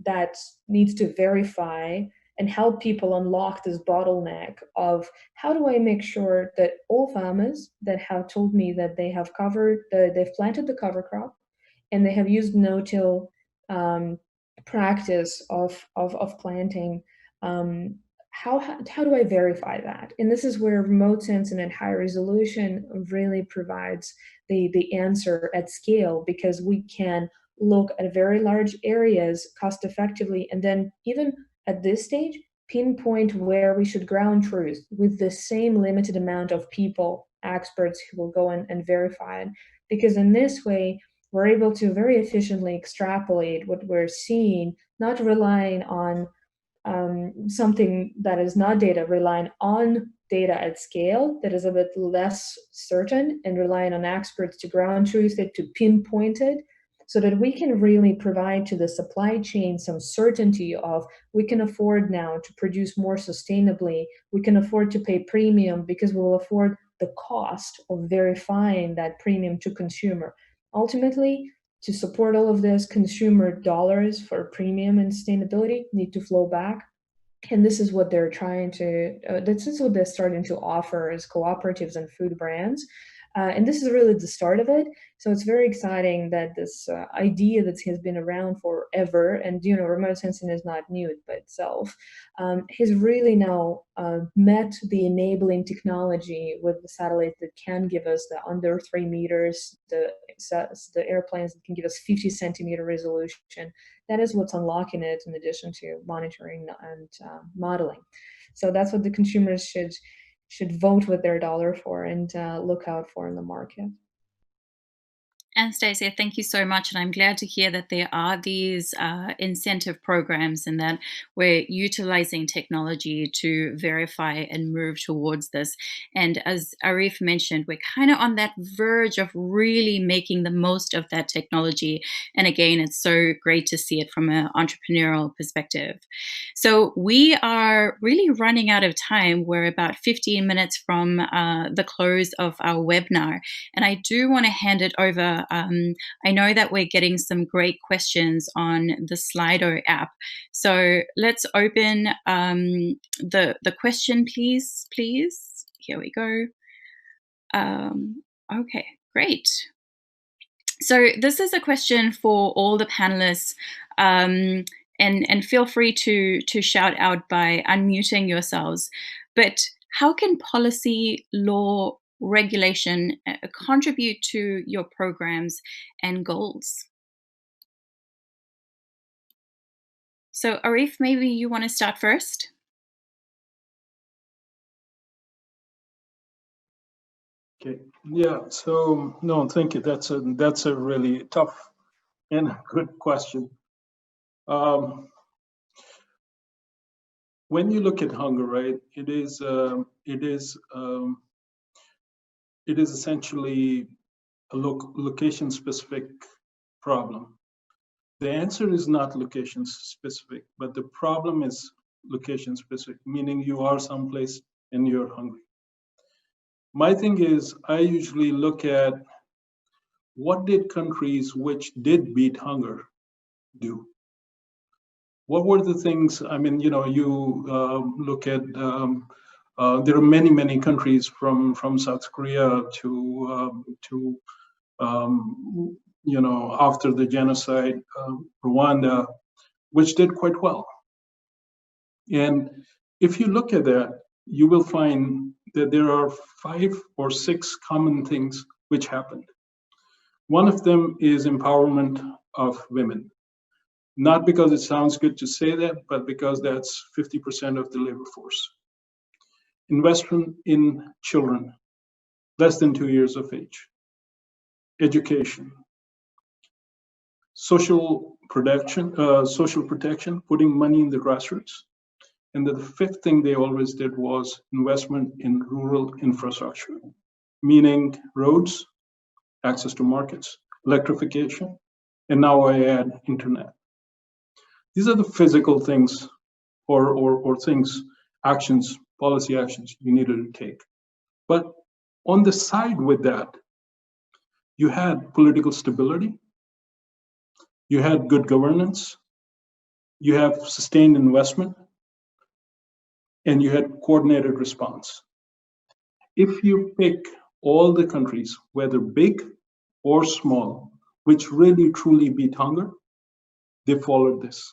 that needs to verify and help people unlock this bottleneck of how do I make sure that all farmers that have told me that they have they've planted the cover crop and they have used no-till practice of planting, how do I verify that? And this is where remote sensing and high resolution really provides the answer at scale, because we can look at very large areas cost effectively, and then even at this stage, pinpoint where we should ground truth with the same limited amount of people, experts who will go in and verify it. Because in this way, we're able to very efficiently extrapolate what we're seeing, not relying on something that is not data, relying on data at scale that is a bit less certain, and relying on experts to ground truth it, to pinpoint it, so that we can really provide to the supply chain some certainty of, we can afford now to produce more sustainably, we can afford to pay premium because we'll afford the cost of verifying that premium to consumer. Ultimately, to support all of this, consumer dollars for premium and sustainability need to flow back. And this is what they're trying to, this is what they're starting to offer as cooperatives and food brands. And this is really the start of it. So it's very exciting that this idea that has been around forever, and remote sensing is not new by itself, has really now met the enabling technology with the satellite that can give us the under 3 meters, the airplanes that can give us 50 centimeter resolution. That is what's unlocking it, in addition to monitoring and modeling. So that's what the consumers should vote with their dollar for and look out for in the market. Anastasia, thank you so much. And I'm glad to hear that there are these incentive programs and that we're utilizing technology to verify and move towards this. And as Arif mentioned, we're kind of on that verge of really making the most of that technology. And again, it's so great to see it from an entrepreneurial perspective. So we are really running out of time. We're about 15 minutes from the close of our webinar. And I do want to hand it over. I know that we're getting some great questions on the Slido app. So let's open the question, please. Here we go. Okay, great. So this is a question for all the panelists. And feel free to shout out by unmuting yourselves. But how can policy, law, regulation contribute to your programs and goals? So Arif, maybe you want to start first? Okay, yeah, so no, thank you. That's a really tough and good question. When you look at hunger, right, it is essentially a location-specific problem. The answer is not location-specific, but the problem is location-specific, meaning you are someplace and you're hungry. My thing is, I usually look at what did countries which did beat hunger do? What were the things? I mean, you look at. There are many countries from South Korea to after the genocide, Rwanda, which did quite well. And if you look at that, you will find that there are 5 or 6 common things which happened. One of them is empowerment of women. Not because it sounds good to say that, but because that's 50% of the labor force. Investment in children, less than 2 years of age. Education. Social protection, putting money in the grassroots. And the 5th thing they always did was investment in rural infrastructure, meaning roads, access to markets, electrification, and now I add internet. These are the physical things or things, actions, policy actions you needed to take. But on the side with that, you had political stability, you had good governance, you have sustained investment, and you had coordinated response. If you pick all the countries, whether big or small, which really truly beat hunger, they followed this.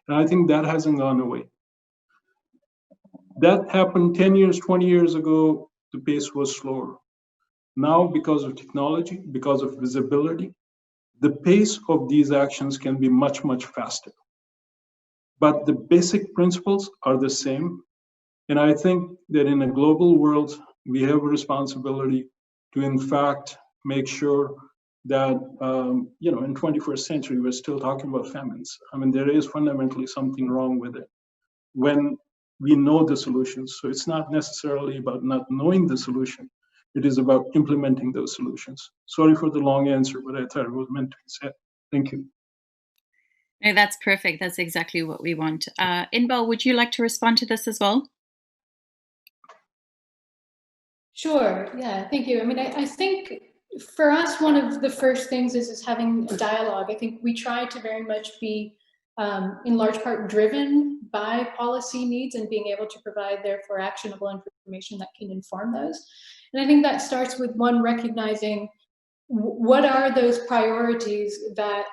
And I think that hasn't gone away. That happened 10 years, 20 years ago, the pace was slower. Now, because of technology, because of visibility, the pace of these actions can be much, much faster. But the basic principles are the same. And I think that in a global world, we have a responsibility to, in fact, make sure that, in 21st century, we're still talking about famines. I mean, there is fundamentally something wrong with it when we know the solutions. So it's not necessarily about not knowing the solution. It is about implementing those solutions. Sorry for the long answer, but I thought it was meant to be said. Thank you. No, that's perfect. That's exactly what we want. Inbal, would you like to respond to this as well? Sure, yeah, thank you. I mean, I think for us, one of the first things is having a dialogue. I think we try to very much be, in large part, driven by policy needs and being able to provide, therefore, actionable information that can inform those. And I think that starts with one, recognizing what are those priorities that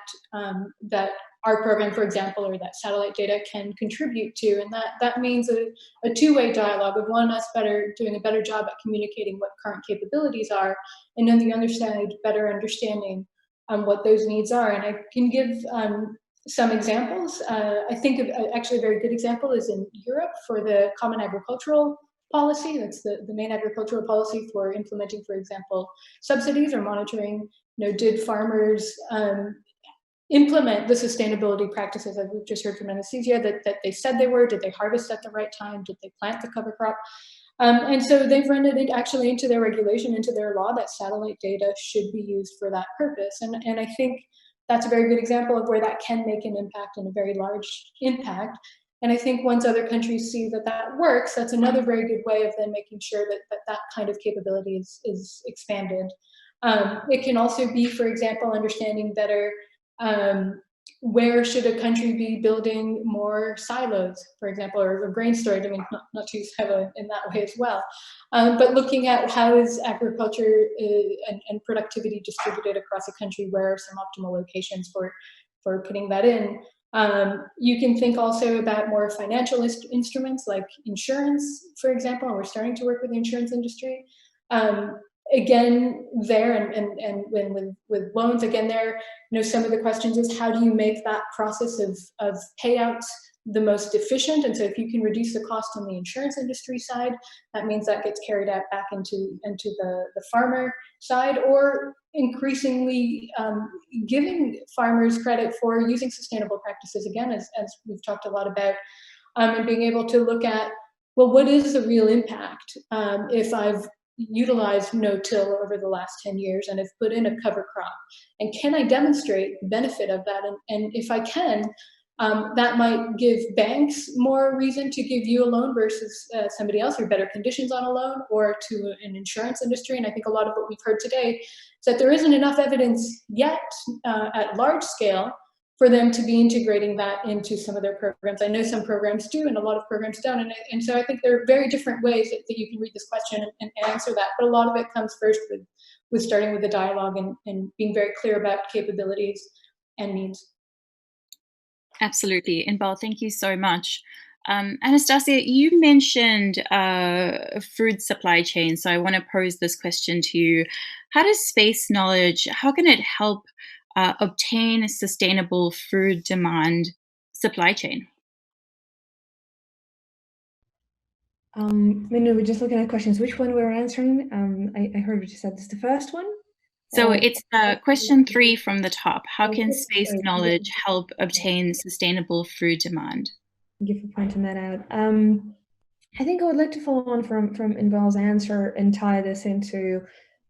that our program, for example, or that satellite data can contribute to, and that means a two-way dialogue of one, us doing a better job at communicating what current capabilities are, and on the other side, better understanding what those needs are. And I can give some examples. I think actually a very good example is in Europe for the Common Agricultural Policy. That's the main agricultural policy for implementing, for example, subsidies or monitoring, did farmers implement the sustainability practices that we've just heard from anesthesia that they said they were? Did they harvest at the right time? Did they plant the cover crop? And so they've run it actually into their regulation, into their law, that satellite data should be used for that purpose. And I think that's a very good example of where that can make an impact, and a very large impact. And I think once other countries see that that works, that's another very good way of then making sure that kind of capability is expanded. It can also be, for example, understanding better where should a country be building more silos, for example, or grain storage. I mean, not to use HEVA in that way as well, but looking at how is agriculture and productivity distributed across a country, where are some optimal locations for putting that in. You can think also about more financial instruments like insurance, for example, and we're starting to work with the insurance industry. Again, there and with loans, again, there, some of the questions is how do you make that process of payouts the most efficient? And so if you can reduce the cost on the insurance industry side, that means that gets carried out back into the farmer side, or increasingly giving farmers credit for using sustainable practices, again, as we've talked a lot about, and being able to look at, well, what is the real impact if I've utilized no-till over the last 10 years and have put in a cover crop, and can I demonstrate the benefit of that? And if I can, that might give banks more reason to give you a loan versus somebody else, or better conditions on a loan, or to an insurance industry. And I think a lot of what we've heard today is that there isn't enough evidence yet at large scale for them to be integrating that into some of their programs. I know some programs do, and a lot of programs don't. And so I think there are very different ways that you can read this question and answer that. But a lot of it comes first with starting with the dialogue and being very clear about capabilities and needs. Absolutely. Inbal, thank you so much. Anastasia, you mentioned food supply chain. So I want to pose this question to you. How does space knowledge, how can it help obtain a sustainable food demand supply chain? Minu, we're just looking at questions. Which one we're answering? I heard what you said. This is the first one? So it's question 3 from the top. How can space knowledge help obtain sustainable food demand? Thank you for pointing that out. I think I would like to follow on from Inbal's answer and tie this into,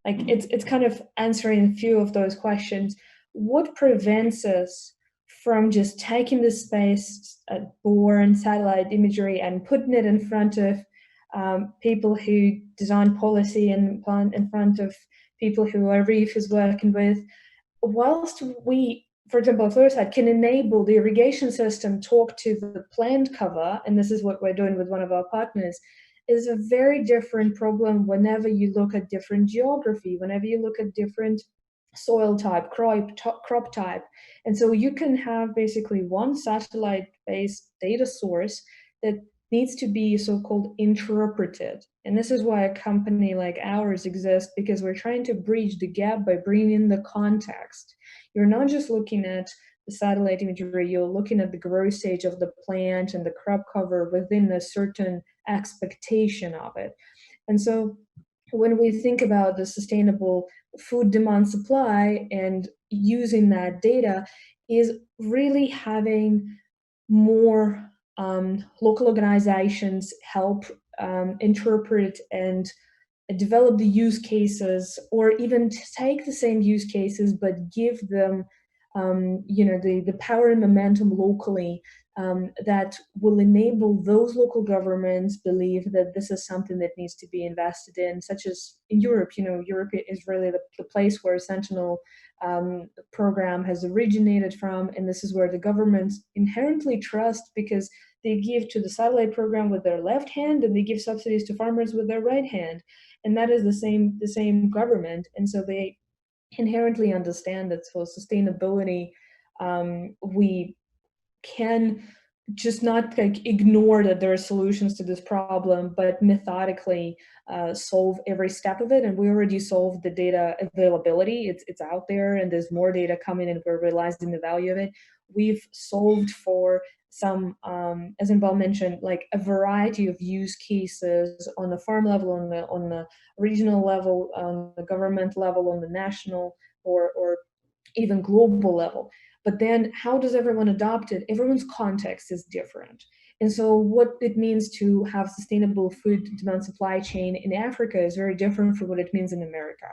like, it's kind of answering a few of those questions. What prevents us from just taking the space-borne satellite imagery and putting it in front of people who design policy and in front of people who our reef is working with, whilst we, for example, Fluoroside can enable the irrigation system talk to the plant cover, and this is what we're doing with one of our partners, is a very different problem whenever you look at different geography, whenever you look at different soil type, crop type. And so you can have basically one satellite-based data source that needs to be so-called interpreted. And this is why a company like ours exists, because we're trying to bridge the gap by bringing in the context. You're not just looking at the satellite imagery, you're looking at the growth stage of the plant and the crop cover within a certain expectation of it. And so when we think about the sustainable food demand supply and using that data, is really having more local organizations help interpret and develop the use cases, or even take the same use cases but give them the power and momentum locally, that will enable those local governments believe that this is something that needs to be invested in, such as in Europe. Europe is really the place where Sentinel program has originated from, and this is where the governments inherently trust, because they give to the satellite program with their left hand and they give subsidies to farmers with their right hand, and that is the same government. And so they inherently understand that for sustainability, we can just not ignore that there are solutions to this problem, but methodically solve every step of it. And we already solved the data availability. It's out there, and there's more data coming, and we're realizing the value of it. We've solved for some, as Inbal mentioned, like a variety of use cases on the farm level, on the regional level, on the government level, on the national or even global level. But then how does everyone adopt it? Everyone's context is different. And so what it means to have sustainable food demand supply chain in Africa is very different from what it means in America.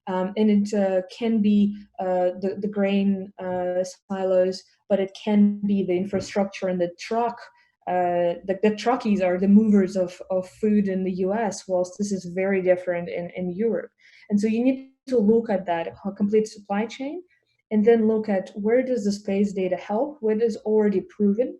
And it can be the grain silos, but it can be the infrastructure and the truck. The truckies are the movers of food in the US, whilst this is very different in Europe. And so you need to look at that complete supply chain, and then look at where does the space data help, what is already proven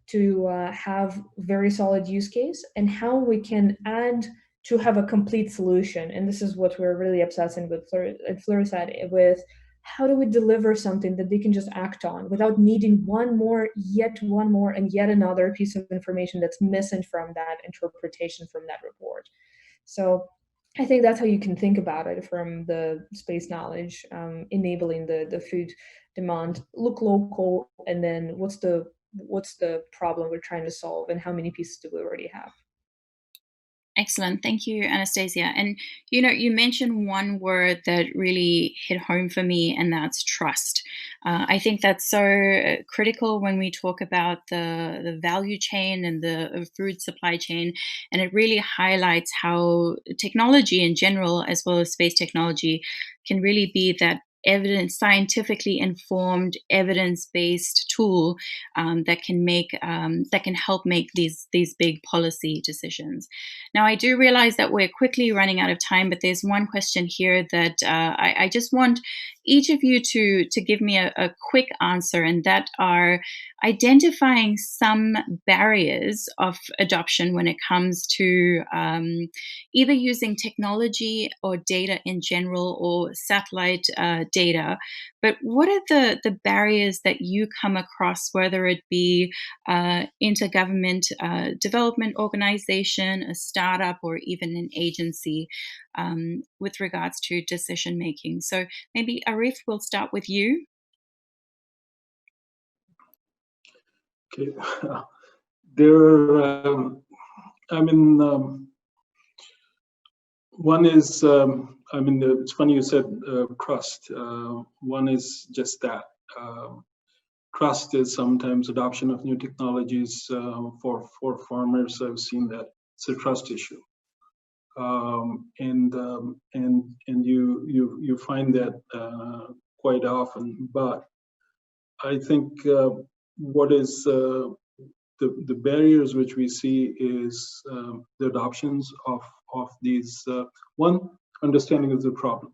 to have very solid use case, and how we can add to have a complete solution. And this is what we're really obsessing with Fluoroside, with how do we deliver something that they can just act on without needing one more, and yet another piece of information that's missing from that interpretation from that report. So I think that's how you can think about it from the space knowledge, enabling the food demand. Look local, and then what's the problem we're trying to solve, and how many pieces do we already have? Excellent. Thank you, Anastasia. And, you mentioned one word that really hit home for me, and that's trust. I think that's so critical when we talk about the value chain and the food supply chain. And it really highlights how technology in general, as well as space technology, can really be that scientifically informed, evidence-based tool that can help make these big policy decisions. Now, I do realize that we're quickly running out of time, but there's one question here that I just want each of you to give me a quick answer, and that are identifying some barriers of adoption when it comes to either using technology or data in general or satellite data. But what are the barriers that you come across, whether it be intergovernment development organization, a startup, or even an agency with regards to decision making? So maybe Arif, we'll start with you. Okay. There, one is, it's funny you said trust. One is just that. Trust is sometimes adoption of new technologies for farmers. I've seen that it's a trust issue, and you find that quite often. But I think what is the barriers which we see is the adoptions of these. One, understanding of the problem.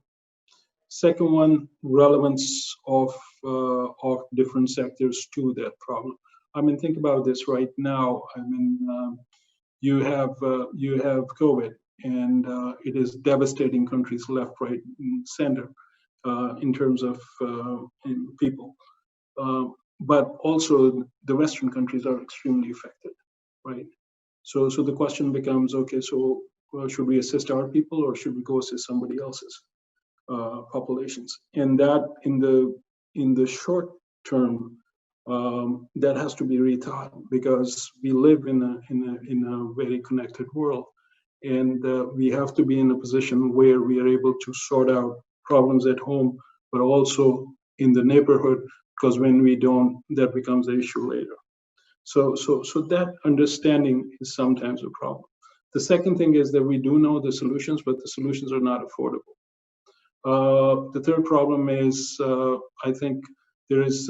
Second one, relevance of different sectors to that problem. Think about this right now. You have COVID, and it is devastating countries left, right, and center in terms of people. But also the Western countries are extremely affected, right? So the question becomes, okay, so should we assist our people or should we go assist somebody else's populations? And that in the short term, that has to be rethought, because we live in a very connected world, and we have to be in a position where we are able to sort out problems at home, but also in the neighborhood, because when we don't, that becomes an issue later. So that understanding is sometimes a problem. The second thing is that we do know the solutions, but the solutions are not affordable. The third problem is, I think there is,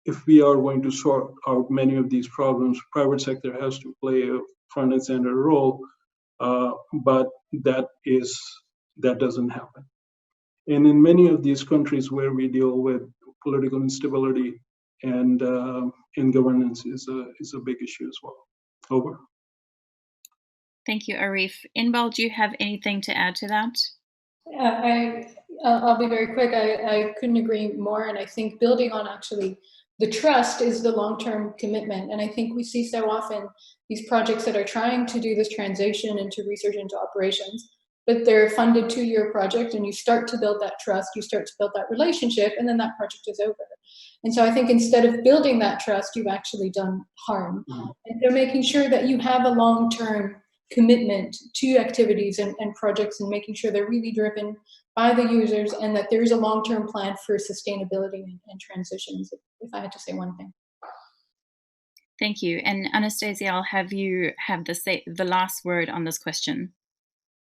if we are going to sort out many of these problems, private sector has to play a front and center role, but that doesn't happen. And in many of these countries where we deal with political instability and governance is a big issue as well. Over. Thank you, Arif. Inbal, do you have anything to add to that? I'll be very quick. I couldn't agree more. And I think building on actually the trust is the long-term commitment. And I think we see so often these projects that are trying to do this transition into research into operations, but they're a funded 2-year project, and you start to build that trust, you start to build that relationship, and then that project is over. And so I think instead of building that trust, you've actually done harm. And so making sure that you have a long-term commitment to activities and projects, and making sure they're really driven by the users, and that there's a long-term plan for sustainability and transitions, if I had to say one thing. Thank you. And Anastasia, I'll have you have the last word on this question.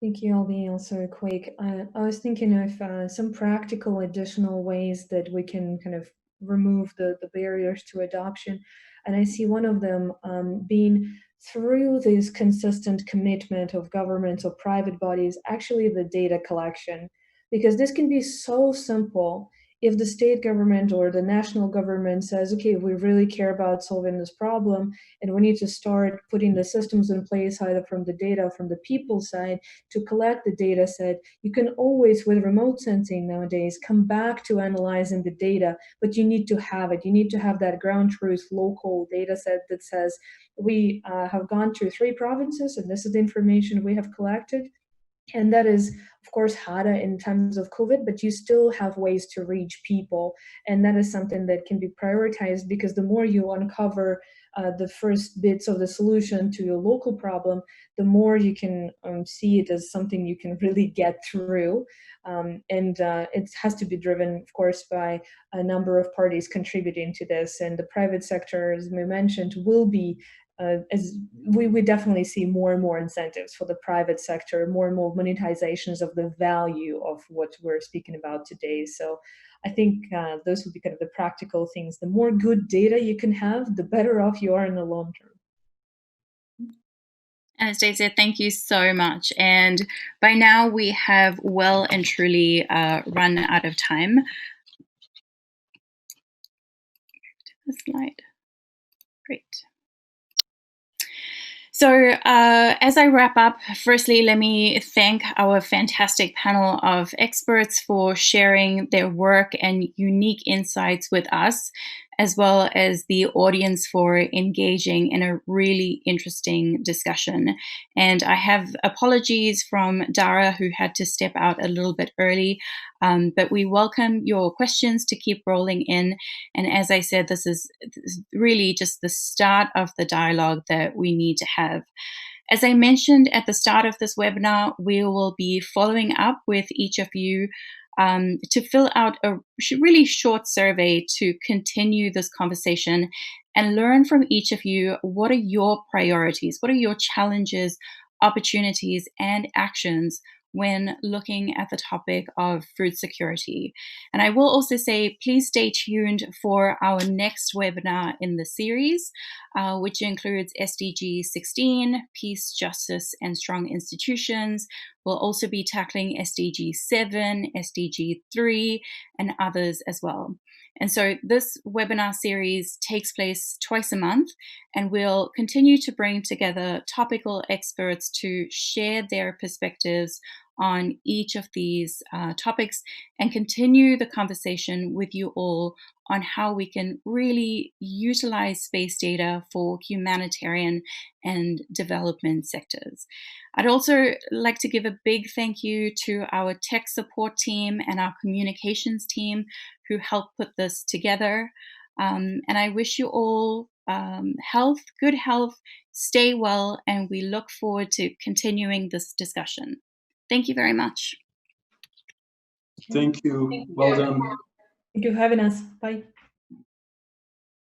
Thank you. I'll be also quick. I was thinking of some practical additional ways that we can kind of remove the barriers to adoption. And I see one of them being through this consistent commitment of governments or private bodies, actually the data collection, because this can be so simple. If the state government or the national government says, okay, we really care about solving this problem, and we need to start putting the systems in place, either from the data, from the people side, to collect the data set, you can always, with remote sensing nowadays, come back to analyzing the data, but you need to have it. You need to have that ground truth local data set that says, we have gone through 3 provinces, and this is the information we have collected. And that is, of course, harder in times of COVID, but you still have ways to reach people. And that is something that can be prioritized, because the more you uncover the first bits of the solution to your local problem, the more you can see it as something you can really get through. And it has to be driven, of course, by a number of parties contributing to this. And the private sector, as we mentioned, will be as we definitely see more and more incentives for the private sector, more and more monetizations of the value of what we're speaking about today. So I think those would be kind of the practical things. The more good data you can have, the better off you are in the long term. Anastasia, thank you so much. And by now we have well and truly run out of time. The slide. Great. So as I wrap up, firstly, let me thank our fantastic panel of experts for sharing their work and unique insights with us, as well as the audience for engaging in a really interesting discussion. And I have apologies from Dara, who had to step out a little bit early, but we welcome your questions to keep rolling in. And as I said, this is really just the start of the dialogue that we need to have. As I mentioned at the start of this webinar, we will be following up with each of you to fill out a really short survey to continue this conversation and learn from each of you what are your priorities, what are your challenges, opportunities, and actions when looking at the topic of food security. And I will also say, please stay tuned for our next webinar in the series, which includes SDG 16, Peace, Justice, and Strong Institutions. We'll also be tackling SDG 7, SDG 3, and others as well. And so this webinar series takes place twice a month, and we'll continue to bring together topical experts to share their perspectives on each of these topics and continue the conversation with you all on how we can really utilize space data for humanitarian and development sectors. I'd also like to give a big thank you to our tech support team and our communications team who helped put this together. And I wish you all good health, stay well, and we look forward to continuing this discussion. Thank you very much. Thank you. Well done. Thank you for having us. Bye.